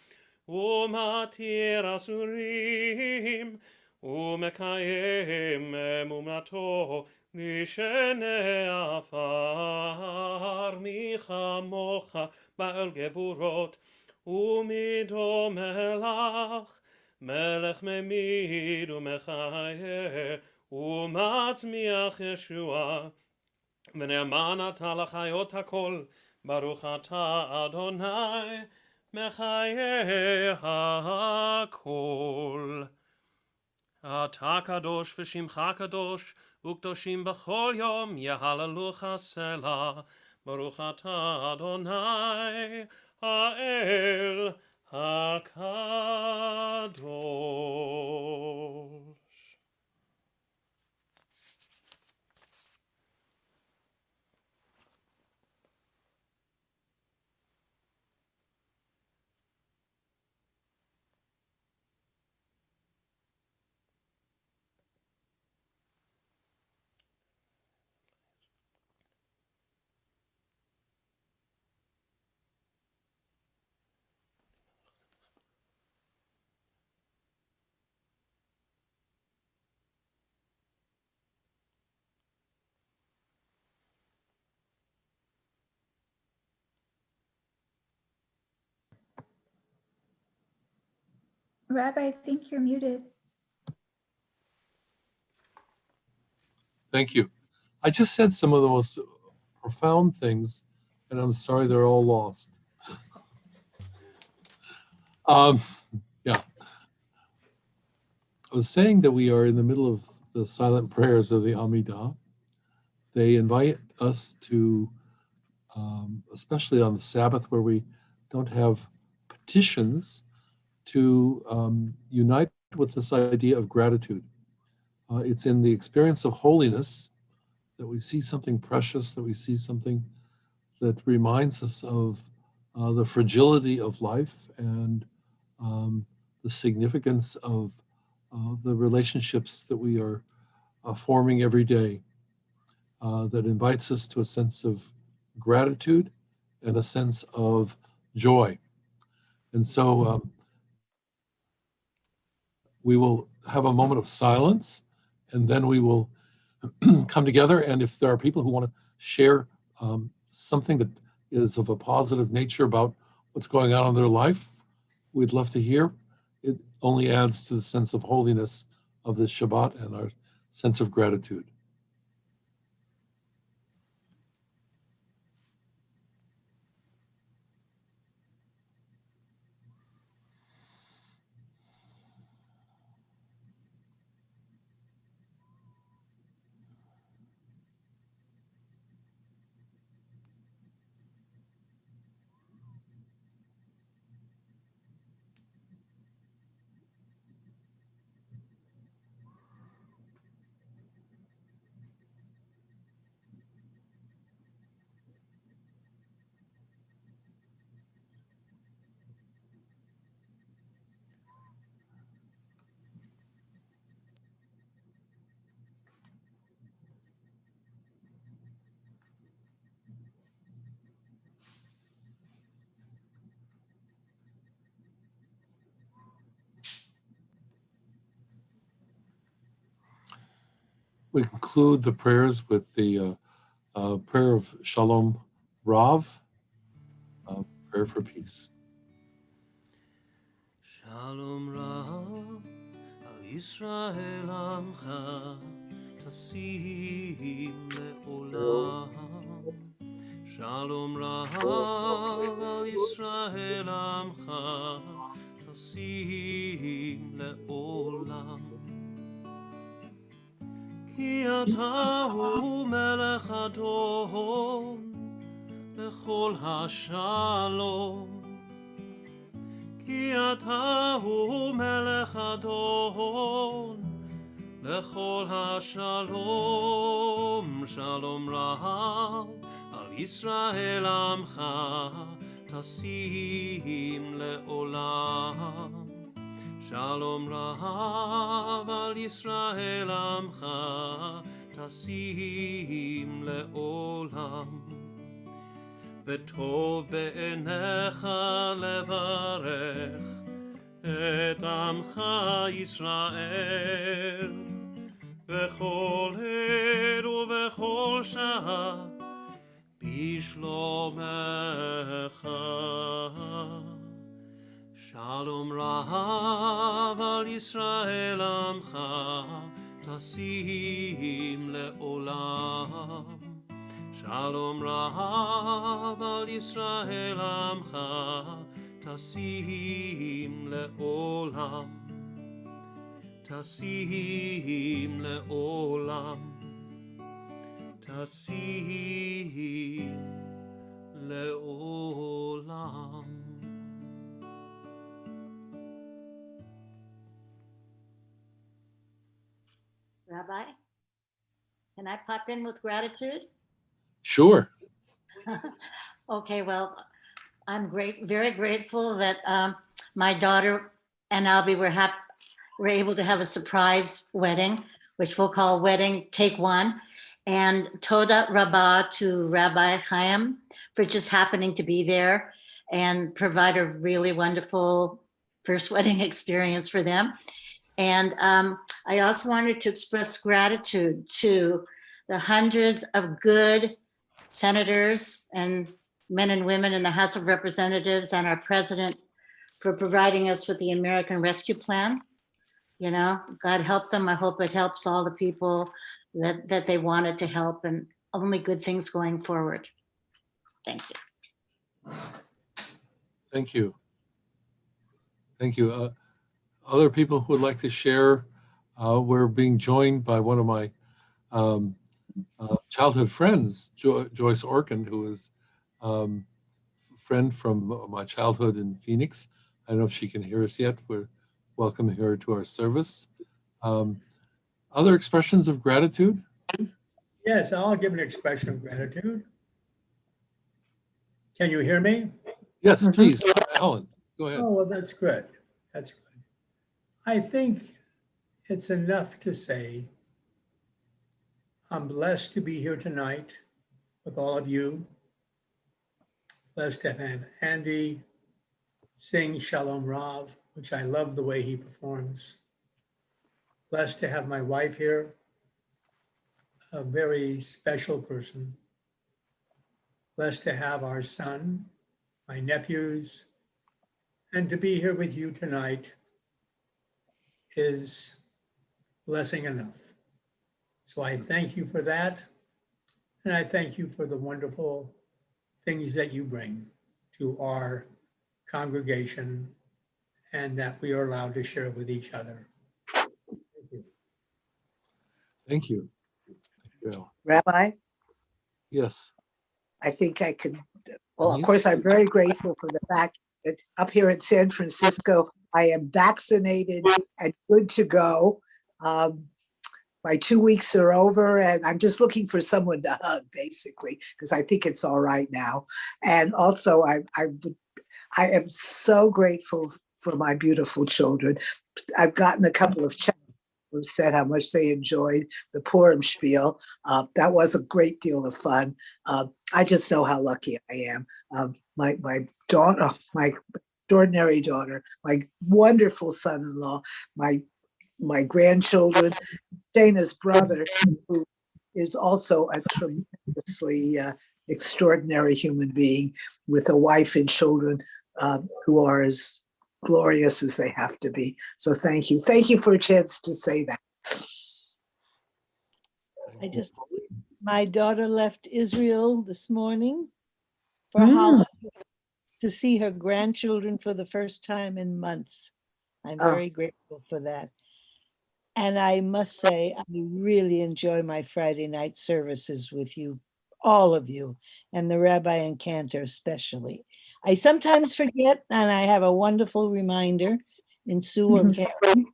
ומתיר אסורים, ומקיים אמונתו לשני עפר. מי כמוך בעל גבורות ומדומה לך, מלך ממיד ומחיה ומצמיח ישועה, ונאמן אתה לחיות הכל. ברוך אתה אדוני מחיה הכל. אתה קדוש ושמך קדוש, וקדושים בכל יום יהללוך סלה. ברוך אתה אדוני האל הקדוש. Rabbi, I think you're muted. Thank you. I just said some of the most profound things, and I'm sorry they're all lost. Yeah. I was saying that we are in the middle of the silent prayers of the Amidah. They invite us to, especially on the Sabbath where we don't have petitions, to unite with this idea of gratitude. It's in the experience of holiness that we see something precious, that we see something that reminds us of the fragility of life and the significance of the relationships that we are forming every day, that invites us to a sense of gratitude and a sense of joy. And so we will have a moment of silence, and then we will come together. And if there are people who want to share something that is of a positive nature about what's going on in their life, we'd love to hear. It only adds to the sense of holiness of this Shabbat and our sense of gratitude. We conclude the prayers with the prayer of Shalom Rav, prayer for peace. Shalom Rav al Yisrael Amcha Tasim le'olam. Shalom Rav al Yisrael Amcha Tasim le'olam. Ki atahu melech adon lechol hashalom. Ki atahu melech adon lechol hashalom. Shalom Rav al Yisrael amcha tasim le'olam. Shalom Rav al Yisrael amcha tasim le'olam. וטוב בעיניך לברך את עמך ישראל בכל עת ובכל שעה בשלומך. שלום רב על ישראל עמך תשים לעולם. Shalom Rav al Yisrael Amcha Tasim le'olam. Tasim le'olam. Tasim le'olam. Rabbi, can I pop in with gratitude? Sure. Okay, well, I'm very grateful that my daughter and Albie were able to have a surprise wedding, which we'll call Wedding Take One. And Toda Rabbah to Rabbi Haim for just happening to be there and provide a really wonderful first wedding experience for them. And I also wanted to express gratitude to the hundreds of good senators and men and women in the House of Representatives and our president for providing us with the American Rescue Plan. You know, God help them. I hope it helps all the people that they wanted to help, and only good things going forward. Thank you. Thank you. Thank you. Other people who would like to share, we're being joined by one of my childhood friends, Joyce Orkin, who is a friend from my childhood in Phoenix. I don't know if she can hear us yet. We're welcoming her to our service. Other expressions of gratitude? Yes, I'll give an expression of gratitude. Can you hear me? Yes, please, Alan, go ahead. Oh, well, that's good. That's good. I think it's enough to say I'm blessed to be here tonight with all of you. Blessed to have Andy sing Shalom Rav, which I love the way he performs. Blessed to have my wife here, a very special person. Blessed to have our son, my nephews, and to be here with you tonight is blessing enough. So I thank you for that. And I thank you for the wonderful things that you bring to our congregation and that we are allowed to share with each other. Thank you. Thank you. Bill. Rabbi, Yes. I think I could, well, of Denise? course, I'm very grateful for the fact that up here in San Francisco, I am vaccinated and good to go. My 2 weeks are over and I'm just looking for someone to hug, basically, because I think it's all right now. And also, I am so grateful for my beautiful children. I've gotten a couple of checks who said how much they enjoyed the Purim spiel. That was a great deal of fun. I just know how lucky I am. My daughter, my extraordinary daughter, my wonderful son-in-law, my grandchildren, Dana's brother, who is also a tremendously extraordinary human being with a wife and children who are as glorious as they have to be. So thank you. Thank you for a chance to say that. My daughter left Israel this morning for holiday to see her grandchildren for the first time in months. I'm very grateful for that. And I must say, I really enjoy my Friday night services with you, all of you, and the Rabbi and Cantor especially. I sometimes forget, and I have a wonderful reminder in Sue or Karen,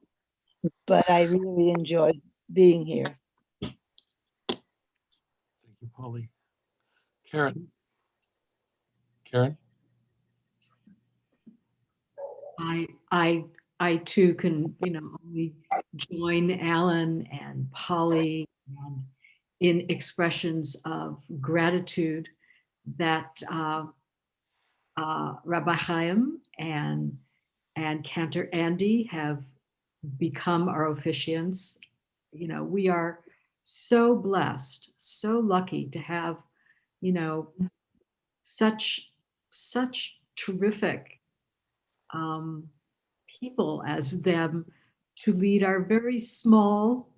but I really enjoy being here. Thank you, Polly. Karen. Karen? I too can, only join Alan and Polly in expressions of gratitude that Rabbi Haim and Cantor Andy have become our officiants. We are so blessed, so lucky to have, such terrific people as them to lead our very small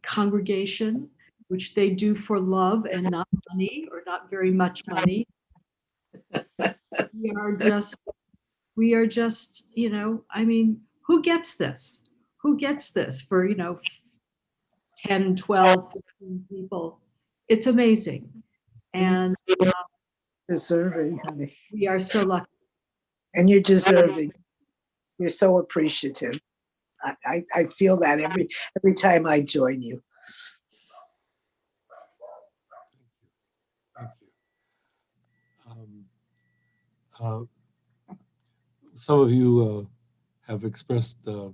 congregation, which they do for love and not money or not very much money. We are just, who gets this? Who gets this for, 10, 12, 15 people? It's amazing. And Deserving, honey. We are so lucky. And you're deserving. You're so appreciative. I feel that every time I join you. Thank you. Some of you have expressed the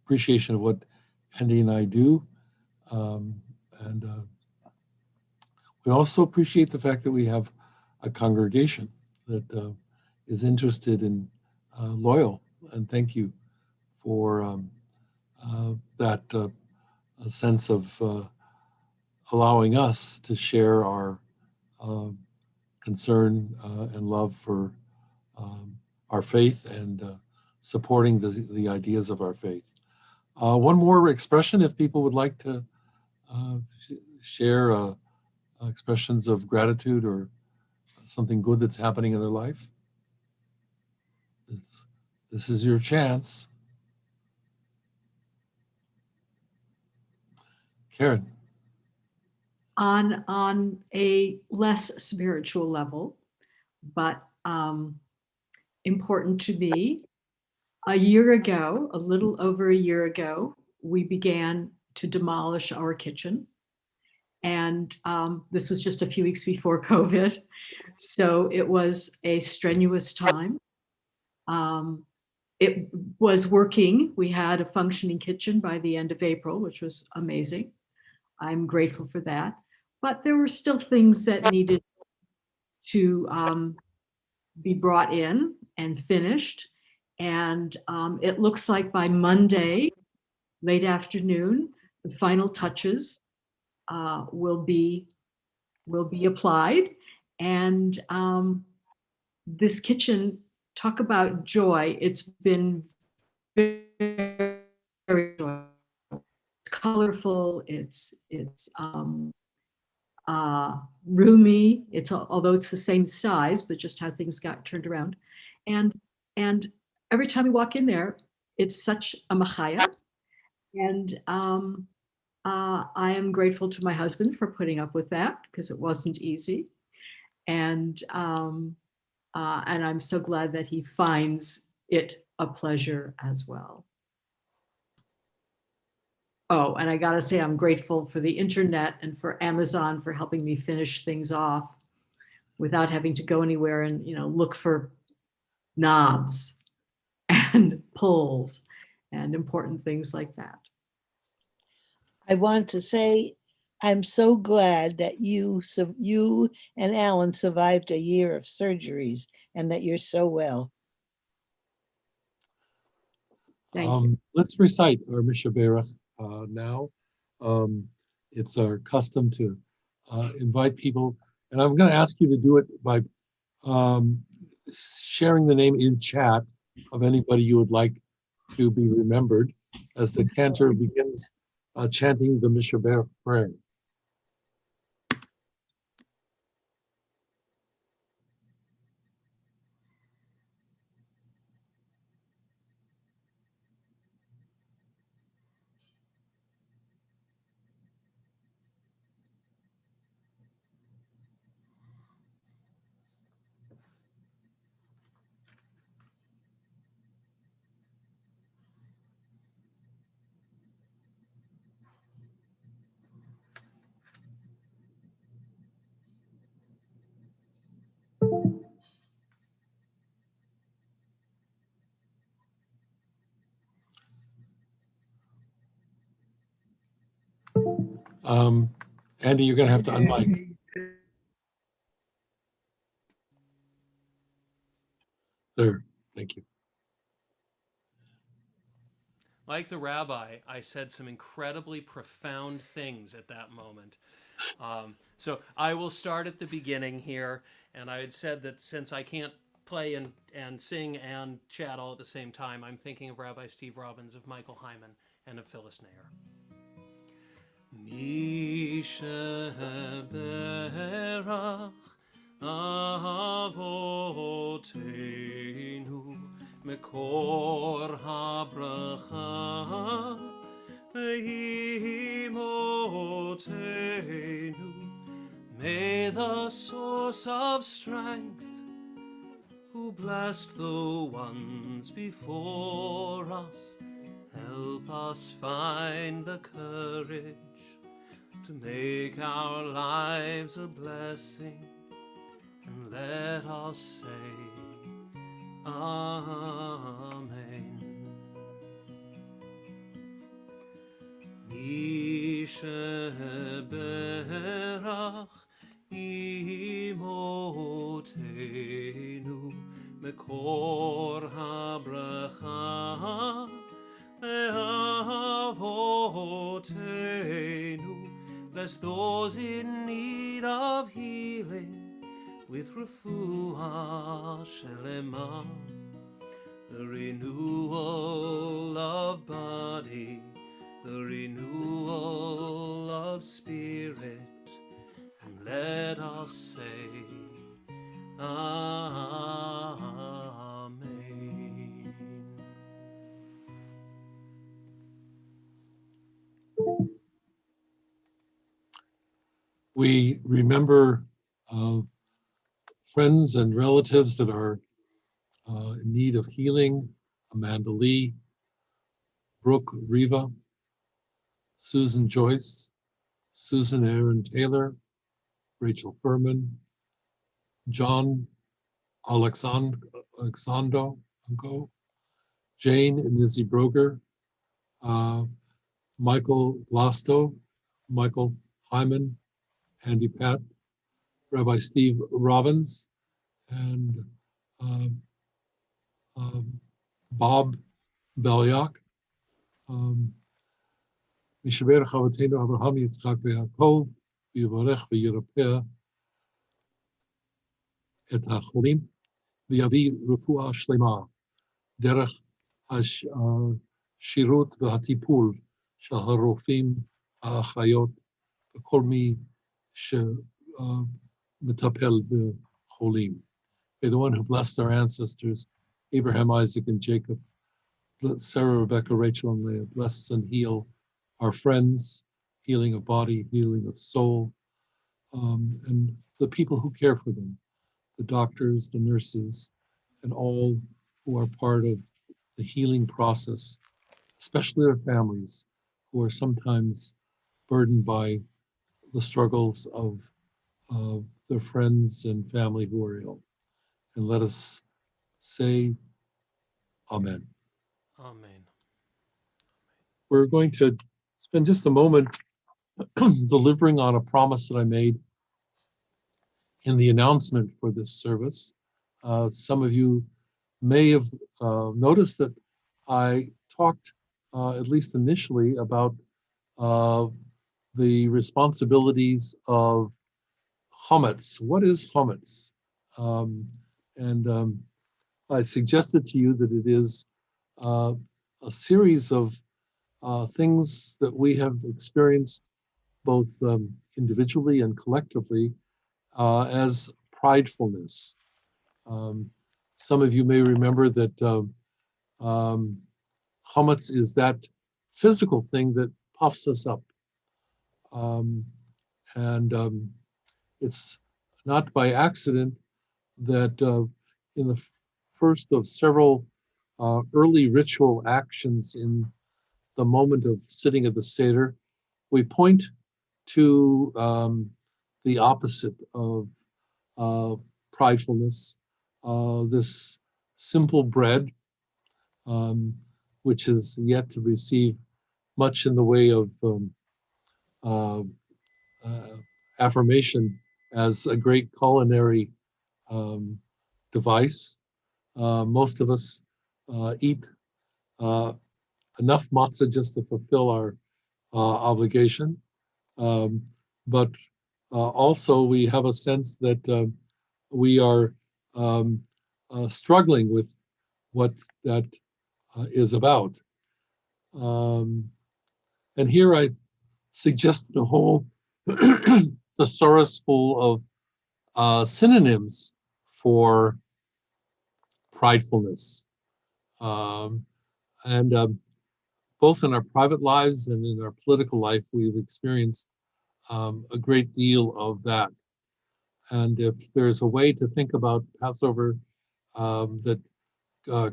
appreciation of what Andy and I do. And we also appreciate the fact that we have a congregation that is interested in loyal. And thank you for that sense of allowing us to share our concern and love for our faith and supporting the ideas of our faith. One more expression, if people would like to share expressions of gratitude or something good that's happening in their life. This is your chance. Karen. On a less spiritual level, but important to me, a little over a year ago, we began to demolish our kitchen. And this was just a few weeks before COVID. So it was a strenuous time. It was working. We had a functioning kitchen by the end of April, which was amazing. I'm grateful for that. But there were still things that needed to be brought in and finished. And it looks like by Monday, late afternoon, the final touches will be applied. And this kitchen, talk about joy. It's been very, very joyful. It's colorful. It's roomy. It's although it's the same size, but just how things got turned around. And every time we walk in there, it's such a machaya. And I am grateful to my husband for putting up with that because it wasn't easy. And I'm so glad that he finds it a pleasure as well. Oh, and I gotta say, I'm grateful for the internet and for Amazon for helping me finish things off without having to go anywhere and, look for knobs and pulls and important things like that. I want to say, I'm so glad that you and Alan survived a year of surgeries and that you're so well. Let's recite our Mishnah Berach now. It's our custom to invite people, and I'm going to ask you to do it by sharing the name in chat of anybody you would like to be remembered as the cantor begins chanting the Mishnah Berach prayer. Andy, you're going to have to unmic. There, thank you. Like the rabbi, I said some incredibly profound things at that moment. So I will start at the beginning here. And I had said that since I can't play and sing and chat all at the same time, I'm thinking of Rabbi Steve Robbins, of Michael Hyman, and of Phyllis Nair. Mi sheberach Avoteinu Mekor habracha Ve'imotenu. May the source of strength, who blessed the ones before us, help us find the courage to make our lives a blessing, and let us say Amen. Mi sheberach imotenu mekor habracha ve'avotenu. Bless those in need of healing with refuah shelema, the renewal of body, the renewal of spirit, and let us say Amen. We remember friends and relatives that are in need of healing: Amanda Lee, Brooke Riva, Susan Joyce, Susan Aaron Taylor, Rachel Furman, John Alexandro, Unko, Jane and Izzy Broger, Michael Glasto, Michael Hyman, Andy Pat, Rabbi Steve Robbins, and um, Bob Beliak. Mishaber Chavatenu Abraham Yitzchak veYaakov, Yivarech veYirapeh et HaCholim, ויביא רפואה שלמה דרך השירות והטיפול של הרופאים, האחיות, וכל מי שמטפל בחולים. May the one who blessed our ancestors, Abraham, Isaac, and Jacob, Sarah, Rebecca, Rachel, and Leah, bless and heal our friends, healing of body, healing of soul, and the people who care for them, the doctors, the nurses, and all who are part of the healing process, especially our families who are sometimes burdened by the struggles of their friends and family who are ill. And let us say Amen. Amen. We're going to spend just a moment delivering on a promise that I made in the announcement for this service. Some of you may have noticed that I talked, at least initially, about the responsibilities of chametz. What is chametz? And I suggested to you that it is a series of things that we have experienced both individually and collectively as pridefulness. Some of you may remember that chametz is that physical thing that puffs us up. And it's not by accident that in the first of several early ritual actions in the moment of sitting at the Seder, we point to the opposite of pridefulness, this simple bread, which is yet to receive much in the way of affirmation as a great culinary device. Most of us eat enough matzah just to fulfill our obligation. But also we have a sense that we are struggling with what that is about. And here I suggested a whole thesaurus full of synonyms for pridefulness. And both in our private lives and in our political life, we've experienced a great deal of that. And if there's a way to think about Passover that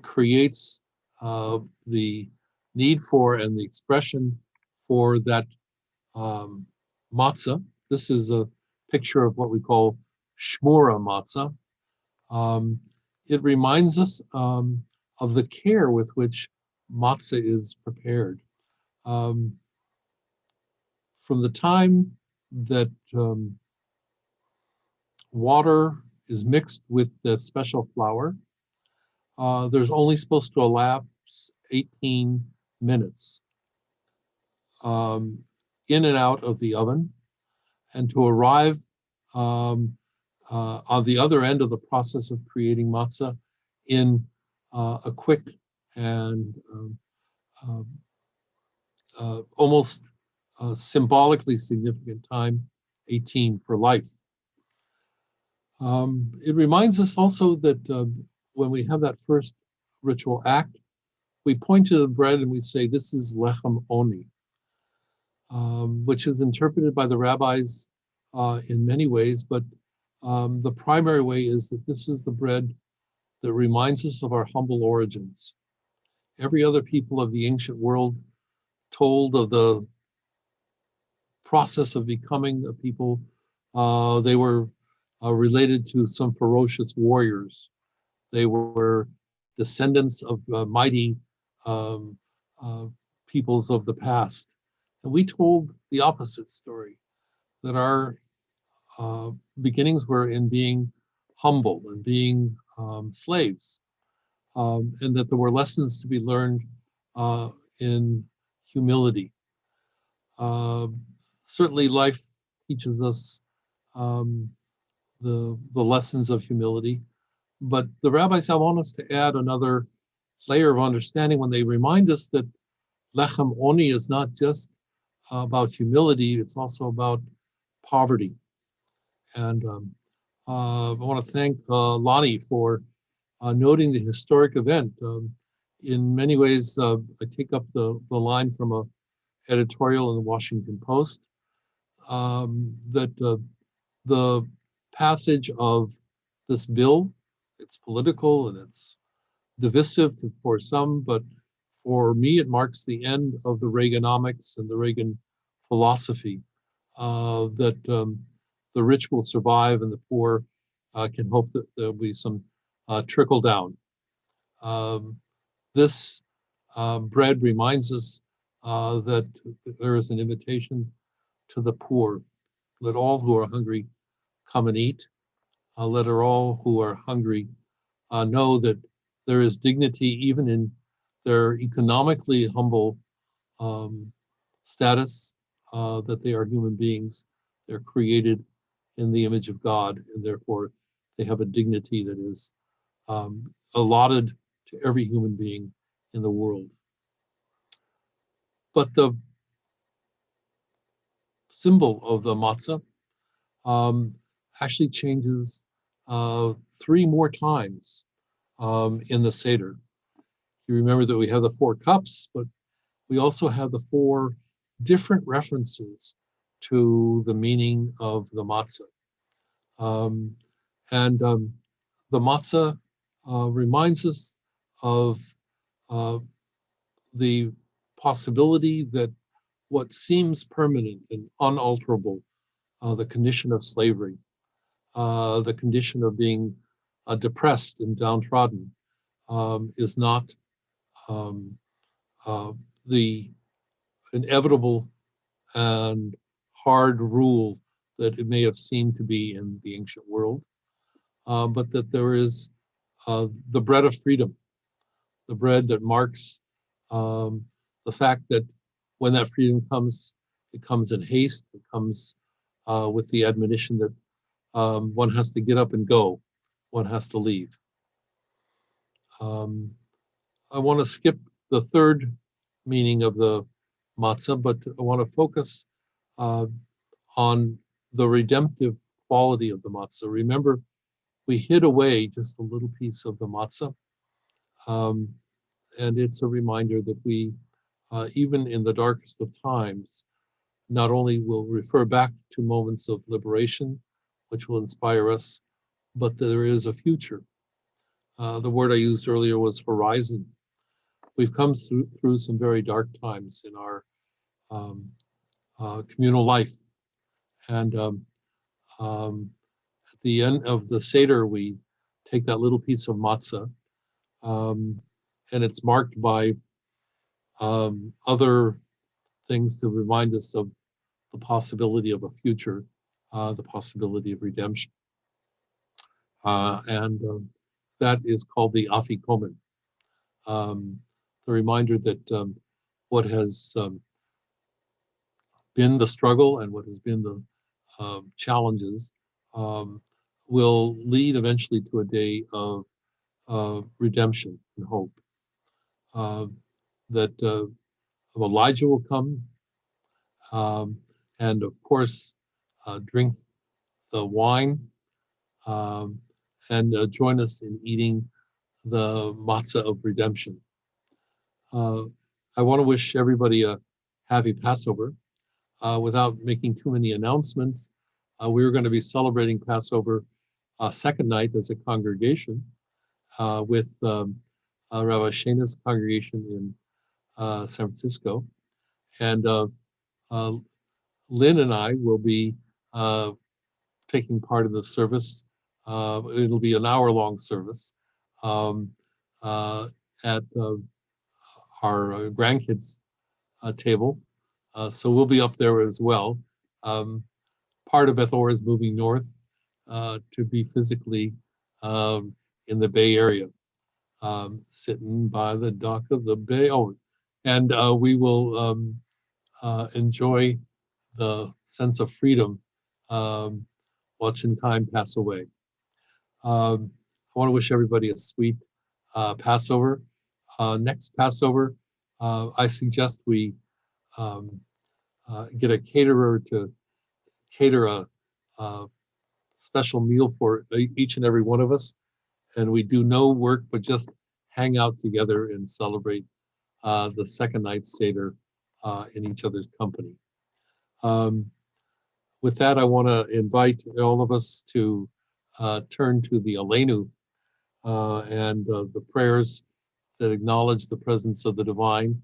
creates the need for and the expression for that matzah, this is a picture of what we call shmura matzah. It reminds us of the care with which matzah is prepared. From the time that water is mixed with the special flour, there's only supposed to elapse 18 minutes in and out of the oven, and to arrive on the other end of the process of creating matzah in a quick and almost symbolically significant time, 18 for life. It reminds us also that when we have that first ritual act, we point to the bread and we say, this is lechem oni, which is interpreted by the rabbis in many ways, but the primary way is that this is the bread that reminds us of our humble origins. Every other people of the ancient world told of the process of becoming a people. They were related to some ferocious warriors. They were descendants of mighty um, peoples of the past. And we told the opposite story, that our beginnings were in being humble and being slaves, and that there were lessons to be learned in humility. Certainly life teaches us the lessons of humility, but the rabbis want us to add another layer of understanding when they remind us that lechem oni is not just about humility, it's also about poverty. And I want to thank Lonnie for noting the historic event. In many ways, I take up the line from a editorial in the Washington Post that the passage of this bill, it's political and it's divisive for some, but for me, it marks the end of the Reaganomics and the Reagan philosophy that the rich will survive and the poor can hope that there'll be some trickle down. This bread reminds us that there is an invitation to the poor. Let all who are hungry come and eat. Let all who are hungry know that there is dignity even in their economically humble status, that they are human beings. They're created in the image of God, and therefore they have a dignity that is allotted to every human being in the world. But the symbol of the matzah actually changes 3 more times in the Seder. You remember that we have the 4 cups, but we also have the 4 different references to the meaning of the matzah. The matzah reminds us of the possibility that what seems permanent and unalterable, the condition of slavery, the condition of being depressed and downtrodden, is not the inevitable and hard rule that it may have seemed to be in the ancient world, but that there is the bread of freedom, the bread that marks the fact that when that freedom comes, it comes in haste, it comes with the admonition that one has to get up and go, one has to leave. I want to skip the 3rd meaning of the matzah, but I want to focus on the redemptive quality of the matzah. Remember, we hid away just a little piece of the matzah, and it's a reminder that we, even in the darkest of times, not only will refer back to moments of liberation, which will inspire us, but there is a future. The word I used earlier was horizon. We've come through some very dark times in our communal life. And at the end of the Seder, we take that little piece of matzah, and it's marked by other things to remind us of the possibility of a future, the possibility of redemption. That is called the afikomen, the reminder that what has been the struggle and what has been the challenges will lead eventually to a day of redemption and hope. That Elijah will come and of course drink the wine and join us in eating the matzah of redemption. I want to wish everybody a happy Passover. Without making too many announcements, we are going to be celebrating Passover second night as a congregation with Rabbi Shana's congregation in San Francisco. And Lynn and I will be taking part in the service. It'll be an hour-long service at our grandkids' table. So we'll be up there as well. Part of Beth Ohr is moving north to be physically in the Bay Area, sitting by the dock of the bay. Oh, and we will enjoy the sense of freedom watching time pass away. I want to wish everybody a sweet Passover. Next Passover, I suggest we get a caterer to cater a special meal for each and every one of us. And we do no work, but just hang out together and celebrate the second night Seder in each other's company. With that, I want to invite all of us to turn to the Aleinu and the prayers that acknowledge the presence of the divine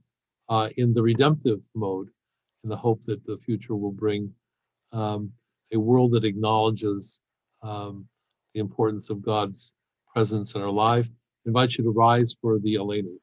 in the redemptive mode, in the hope that the future will bring a world that acknowledges the importance of God's presence in our life. I invite you to rise for the Aleinu.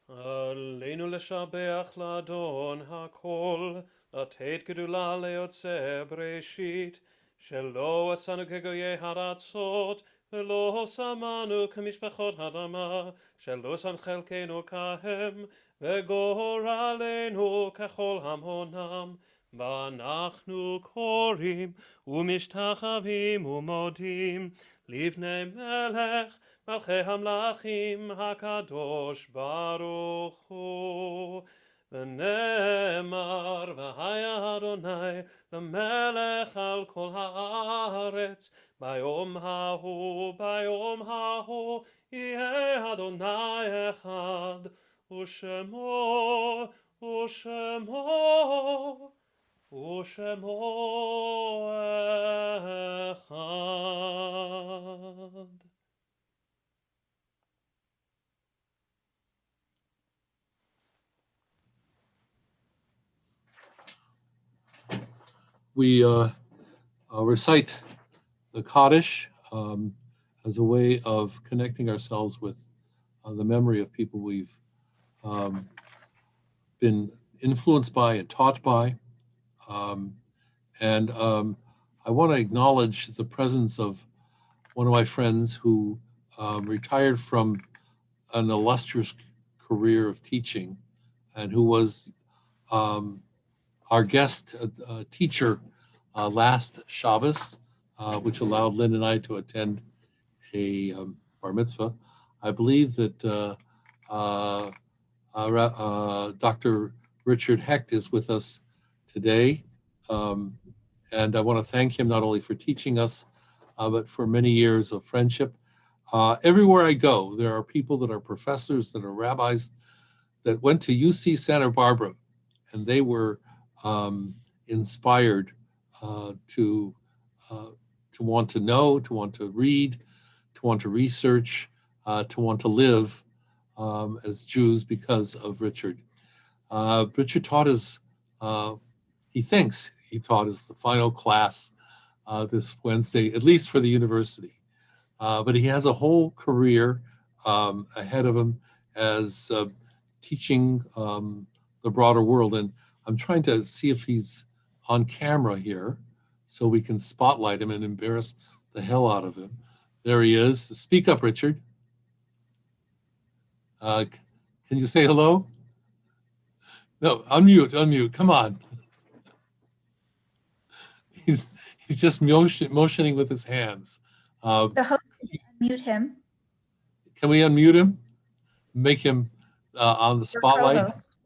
עלינו לשבח לאדון הכל, לתת גדולה ליוצא בראשית, שלא עשנו כגויי הארצות, ולא שמנו כמשפחות האדמה, שלא שם חלקנו כהם, וגורלנו ככל המונם. ואנחנו קוראים ומשתחווים ומודים לפני מלך מלכי המלכים הקדוש ברוך הוא. ונאמר והיה אדוני למלך על כל הארץ, ביום ההוא יהיה אדוני אחד, ושמו אחד. We recite the Kaddish as a way of connecting ourselves with the memory of people we've been influenced by and taught by. And I want to acknowledge the presence of one of my friends who retired from an illustrious career of teaching and who was our guest teacher last Shabbos, which allowed Lynn and I to attend a bar mitzvah. I believe that Dr. Richard Hecht is with us today. And I want to thank him not only for teaching us, but for many years of friendship. Everywhere I go, there are people that are professors, that are rabbis, that went to UC Santa Barbara, and they were inspired to want to know, to want to read, to want to research, to want to live as Jews because of Richard. Richard taught us, he thinks he taught us the final class this Wednesday, at least for the university. But he has a whole career ahead of him as teaching the broader world. And I'm trying to see if he's on camera here so we can spotlight him and embarrass the hell out of him. There he is. Speak up, Richard. Can you say hello? No, unmute, come on. He's just motioning with his hands. The host can unmute him. Can we unmute him? Make him on the spotlight? Co-host.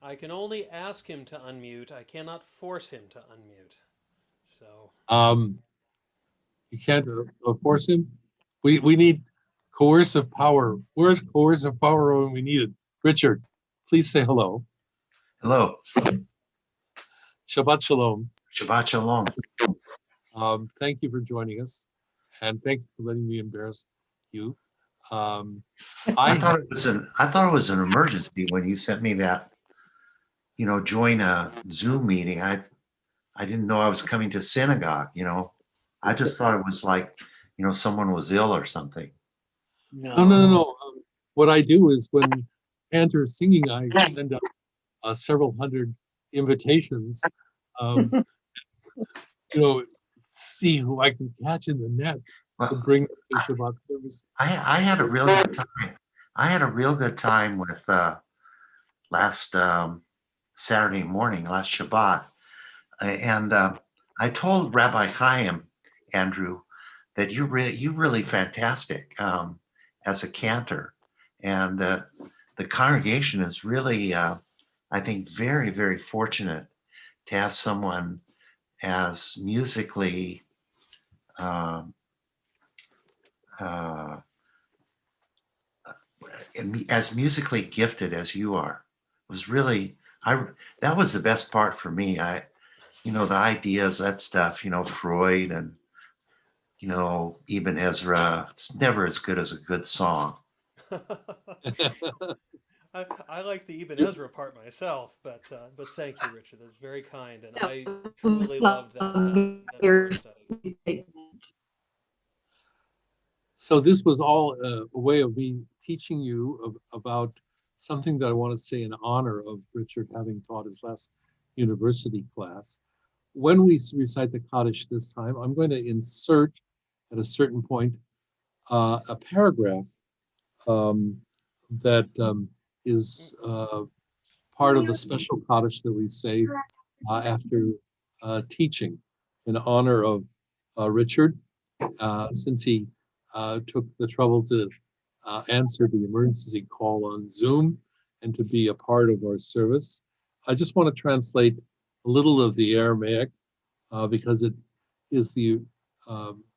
I can only ask him to unmute. I cannot force him to unmute. So you can't force him. We need coercive power. Where's coercive power when we need it? Richard, please say hello. Hello. Shabbat shalom. Shabbat shalom. Thank you for joining us, and thank you for letting me embarrass you. I thought it was an emergency when you sent me that, join a Zoom meeting. I didn't know I was coming to synagogue, I just thought it was like, someone was ill or something. No. What I do is when Cantor's singing, I send out several hundred invitations. See who I can catch in the net to bring to Shabbat service. I had a real good time. I had a real good time with last Saturday morning, last Shabbat. And I told Rabbi Haim, Andrew, that you're really fantastic as a cantor. And the congregation is really, I think, very, very fortunate to have someone as musically as musically gifted as you are. It was really, that was the best part for me. The ideas, that stuff, Freud and, Ibn Ezra, it's never as good as a good song. I like the Ibn Ezra part myself, but thank you, Richard. That's very kind, and I truly loved that Torah study. So this was all a way of me teaching you about something that I want to say in honor of Richard having taught his last university class. When we recite the Kaddish this time, I'm going to insert at a certain point a paragraph that is part of the special Kaddish that we say after teaching in honor of Richard, since he took the trouble to answer the emergency call on Zoom and to be a part of our service. I just want to translate a little of the Aramaic because it is the,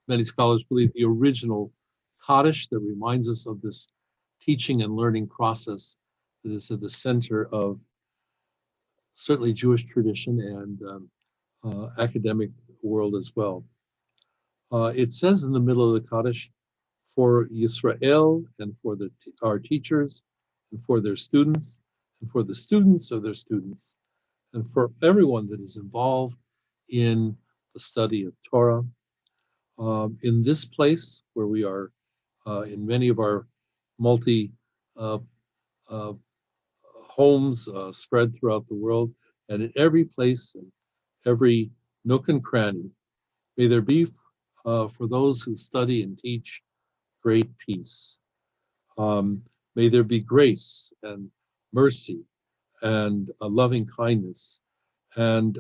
many scholars believe, the original Kaddish that reminds us of this teaching and learning process that is at the center of certainly Jewish tradition and academic world as well. It says in the middle of the Kaddish, for Yisrael and for our teachers and for their students and for the students of their students and for everyone that is involved in the study of Torah. In this place where we are in many of our multi homes spread throughout the world, and in every place and every nook and cranny, may there be for those who study and teach great peace. May there be grace and mercy and loving kindness and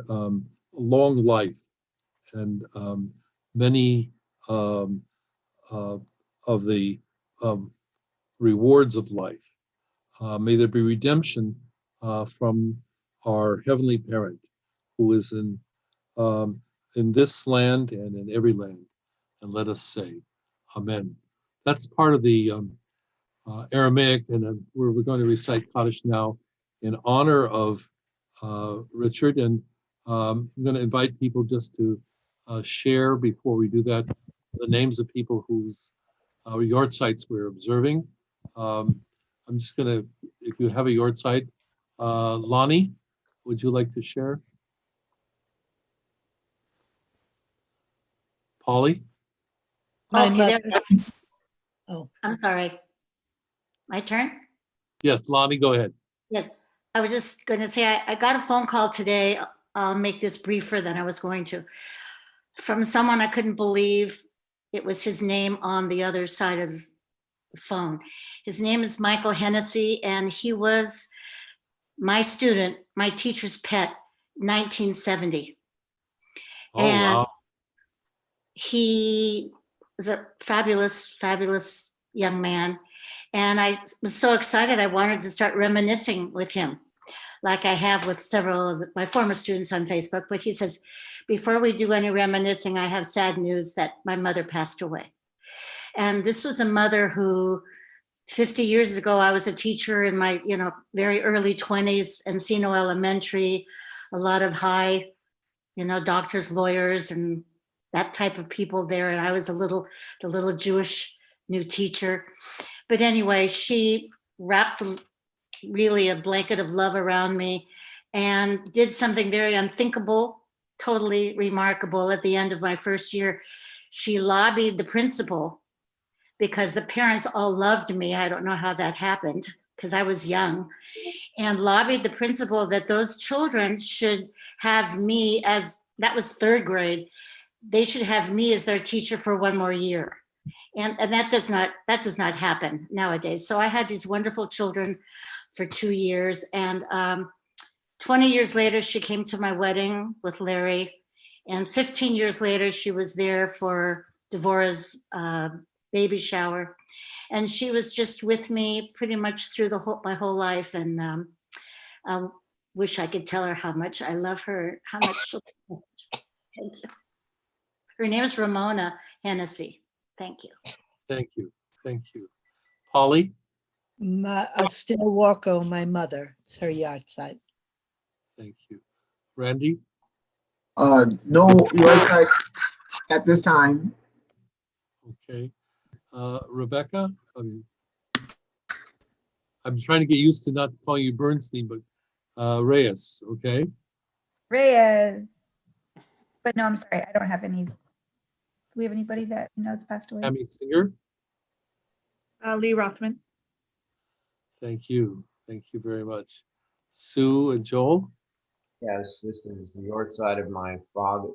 long life and many of the rewards of life. May there be redemption from our heavenly parent who is in this land and in every land. And let us say, Amen. That's part of the Aramaic, and we're going to recite Kaddish now in honor of Richard. And I'm going to invite people just to share before we do that the names of people whose yard sites we're observing. I'm just going to, if you have a yard site, Lonnie, would you like to share? Polly? My Okay, there. mother. Oh, I'm sorry. My turn? Yes, Lonnie, go ahead. Yes. I was just going to say, I got a phone call today. I'll make this briefer than I was going to. From someone I couldn't believe it was his name on the other side of the phone. His name is Michael Hennessy, and he was my student, my teacher's pet, 1970. Oh, and wow. he was a fabulous, fabulous young man. And I was so excited, I wanted to start reminiscing with him, like I have with several of my former students on Facebook. But he says, before we do any reminiscing, I have sad news that my mother passed away. And this was a mother who 50 years ago, I was a teacher in my, very early 20s, Encino Elementary, a lot of high, doctors, lawyers, and that type of people there. And I was the little Jewish new teacher. But anyway, she wrapped really a blanket of love around me and did something very unthinkable, totally remarkable at the end of my first year. she lobbied the principal because the parents all loved me. I don't know how that happened because I was young, and lobbied the principal that those children should have me as, that was third grade, they should have me as their teacher for one more year. And that does not happen nowadays. So I had these wonderful children for 2 years, and 20 years later, she came to my wedding with Larry, and 15 years later, she was there for Devorah's baby shower, and she was just with me pretty much through my whole life. And I wish I could tell her how much I love her, how much she'll miss. Thank you. Her name is Ramona Hennessy. Thank you. Thank you. Thank you. Polly? Estelle Walko, my mother. It's her yard site. Thank you. Randy? No website at this time. Okay. Rebecca? I'm trying to get used to not calling you Bernstein, but Reyes, okay? Reyes. But no, I'm sorry. I don't have any. Do we have anybody that knows passed away? Tammy Singer? Lee Rothman. Thank you. Thank you very much. Sue and Joel? Yes, this is the yard side of my father.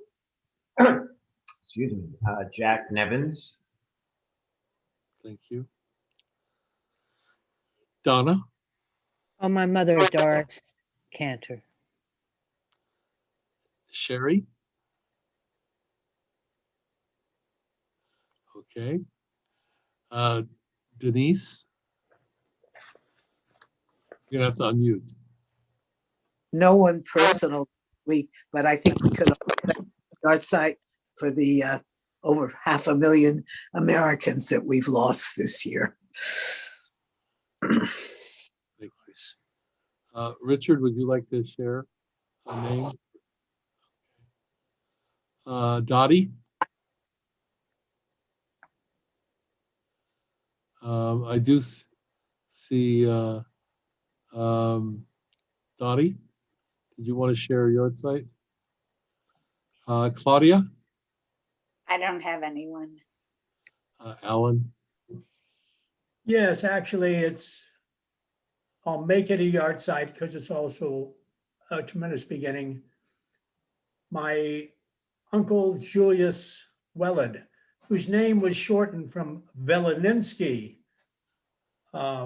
Excuse me, Jack Nevins. Thank you. Donna? Oh, my mother, Doris Cantor. Sherry? Okay. Denise? You're gonna have to unmute. No one personal week, but I think we could start site for the over 500,000 Americans that we've lost this year. Richard, would you like to share a name? Dottie? I do see Dottie. Did you want to share your site? Claudia? I don't have anyone. Alan? Yes, actually, I'll make it a yard site because it's also a tremendous beginning. My uncle Julius Welled, whose name was shortened from Veleninsky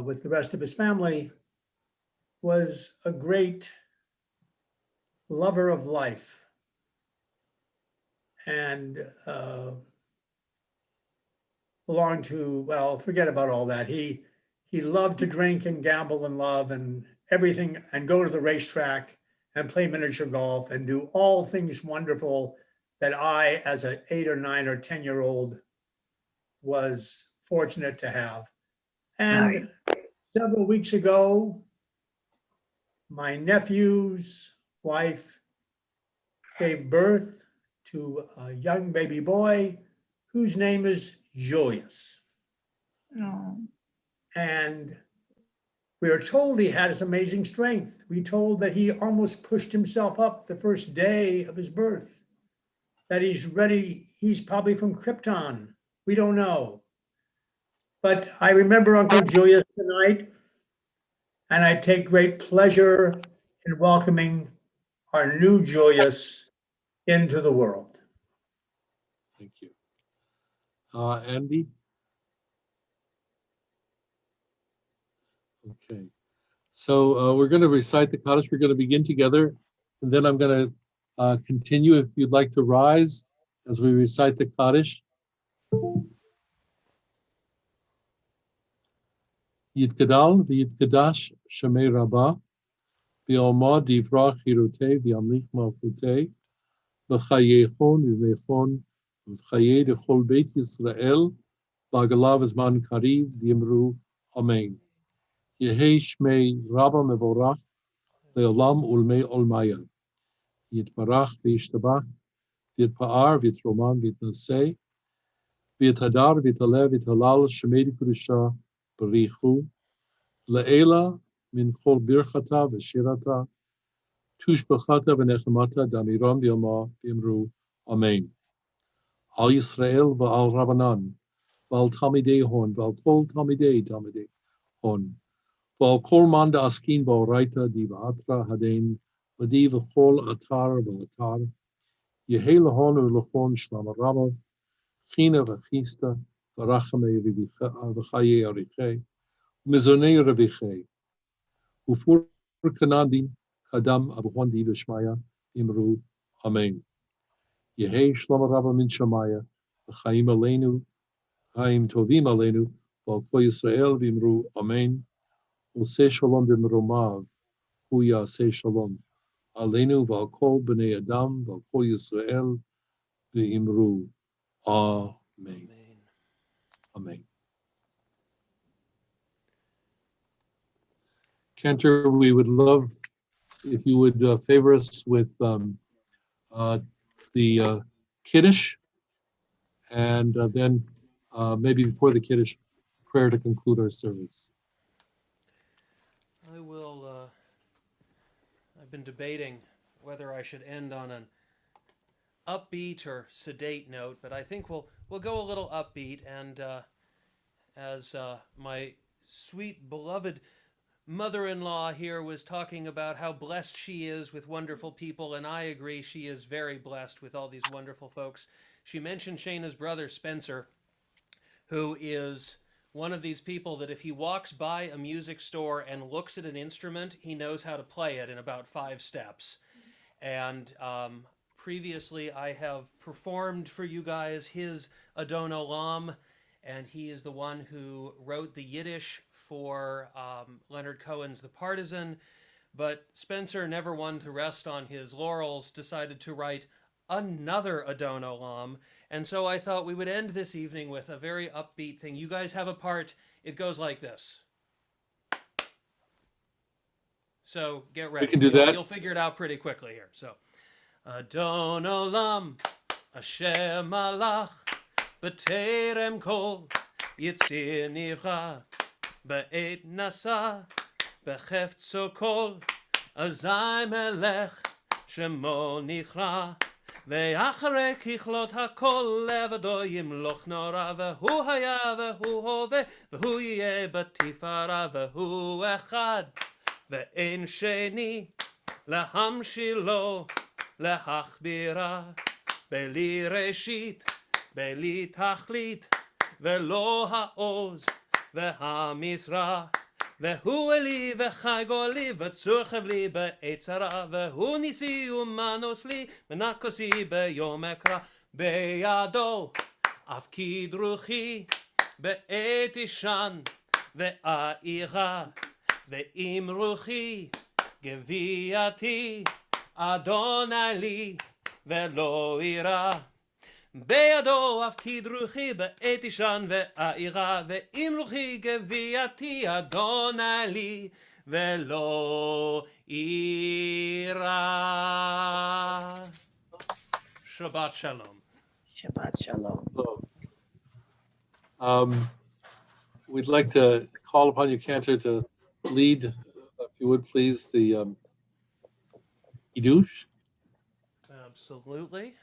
with the rest of his family, was a great lover of life and belonged to, well, forget about all that. He loved to drink and gamble and love and everything, and go to the racetrack and play miniature golf and do all things wonderful that I, as an 8 or 9 or 10-year-old, was fortunate to have. And several weeks ago, my nephew's wife gave birth to a young baby boy whose name is Julius. Oh. And we are told he had his amazing strength. We told that he almost pushed himself up the first day of his birth, that he's ready. He's probably from Krypton. We don't know. But I remember Uncle Julius tonight, and I take great pleasure in welcoming our new Julius into the world. Thank you. Andy? Okay. So we're going to recite the Kaddish. We're going to begin together, and then I'm going to continue. If you'd like to rise as we recite the Kaddish. Yitgadal v'yitgadash Shemei Rabbah v'yomad divrah chirutei v'yamlich malchutei v'chayechon v'mechon v'chayei d'chol beit Yisrael v'agalav zman kariv v'yimru Amen. Yehei Shmei Rabbah mevorach le'olam ulmei olmaya. Yitbarach v'yishtabach v'yitpa'ar v'yitroman v'yitnaseh v'yithadar v'yitalev v'yitalal Shemei d'Kedusha b'richu Le'ela min kol birchata v'shirata tushbachata v'nechemata damiram v'yama v'imru Amen. Al Yisrael v'al Rabbanan, v'al Talmidei Hon, v'al Kol Talmidei Hon, v'al Kol Man Askin Ba'oraita di v'atra hadein, v'di v'chol atar v'atar, Yehei Lahon u'Lachon Shlam Rabba, China v'chista, v'rachame v'chaye arichei, Mizonei revichei, Ufur Kanadim, Kadam Abuhondi Vishmaya, Imru, Amen. Yehei Shlom Rabba Min Shamaya, Chaim Aleinu, Haim Tovim Aleinu, Val Kol Yisrael Vimru, Amen. Ose Shalom Bimromav, Hu Yaseh Shalom. Aleinu Val Kol Bnei Adam, Val Kol Yisrael Vimru, Amen. Amen. Cantor, we would love if you would favor us with the Kiddush, and then maybe before the Kiddush, prayer to conclude our service. I will. I've been debating whether I should end on an upbeat or sedate note, but I think we'll go a little upbeat. And as my sweet beloved mother-in-law here was talking about how blessed she is with wonderful people, and I agree, she is very blessed with all these wonderful folks. She mentioned Shayna's brother Spencer, who is one of these people that if he walks by a music store and looks at an instrument, he knows how to play it in about 5 steps. And previously I have performed for you guys his Adon Olam, and he is the one who wrote the Yiddish for Leonard Cohen's The Partisan. But Spencer, never one to rest on his laurels, decided to write another Adon Olam. And so I thought we would end this evening with a very upbeat thing. You guys have a part. It goes like this. So get ready. We can do that. You'll figure it out pretty quickly here. So, Adon Olam, Asher Malach, B'terem Kol, Yitzir Nivcha, B'et Nasa, B'chefzo Kol, Azai Melech, Shemo Nichra, ואחרי ככלות הכל לבדו ימלוך נורא והוא היה והוא הווה והוא יהיה בתפארה והוא אחד ואין שני להמשילו להכבירה בלי ראשית בלי תכלית ולא העוז והמשרה והוא אלי וחי גולי וצור חבלי בעת צרה והוא ניסי ומנוס לי מנקוסי ביום אקרא בידו אף כדרוכי בעת אישן ואירה ועם רוחי גבייתי אדוני לי ולא אירא בידו אף כדרוכי בעת אישן ואירה ועם רוחי גבייתי אדוני לי ולא אירא. Shabbat Shalom. Shabbat Shalom. We'd like to call upon you, Cantor, to lead, if you would please, the Kiddush. Absolutely.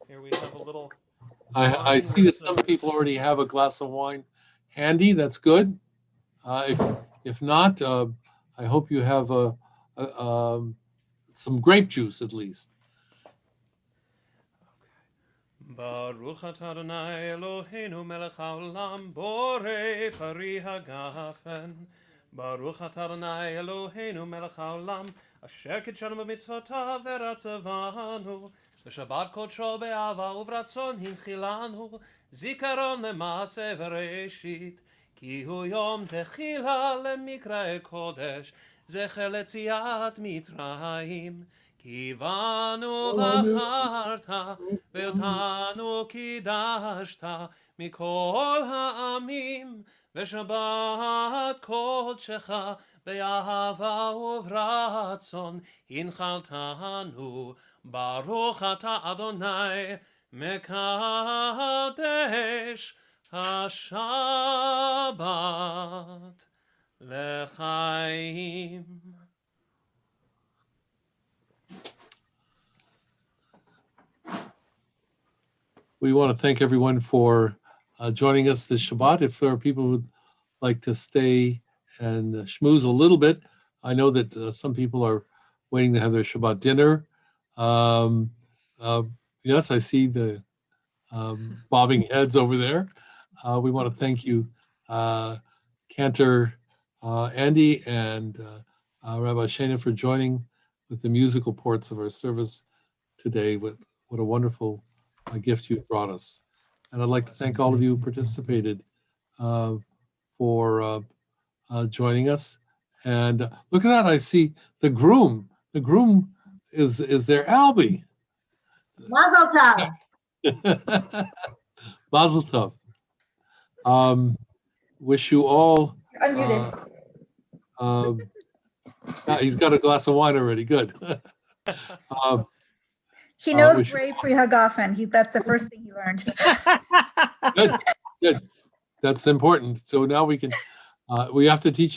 Here we have a little. I see that some people already have a glass of wine handy. That's good. If not, I hope you have some grape juice at least. Baruch atah Adonai Eloheinu melech haolam borei pari hagafen. Baruch atah Adonai Eloheinu melech haolam asher kitshanu b'mitzvotav v'ratzavanu v'shabbat kodsho be'ava uvratzon hinchilanu zikaron le'maaseh v'reshit ki hu yom techila le'mikra'e kodesh zecher le'tziat Mitzrayim כי בנו בחרת ואותנו קידשת מכל העמים ושבת קודשך באהבה וברצון הנחלתנו ברוך אתה אדוני מקדש השבת לחיים. we want to thank everyone for joining us this Shabbat. If there are people who would like to stay and schmooze a little bit, I know that some people are waiting to have their Shabbat dinner. Yes, I see the bobbing heads over there. We want to thank you, Cantor Andy and Rabbi Shana, for joining with the musical parts of our service today. What a wonderful gift you brought us. And I'd like to thank all of you who participated for joining us. And look at that, I see the groom. The groom is there, Albie. Mazel tov. Mazel tov. Wish you all. You're unmuted. He's got a glass of wine already. Good. He knows wish- Ray Prihagofen. That's the first thing he learned. Good. That's important. So now we have to teach him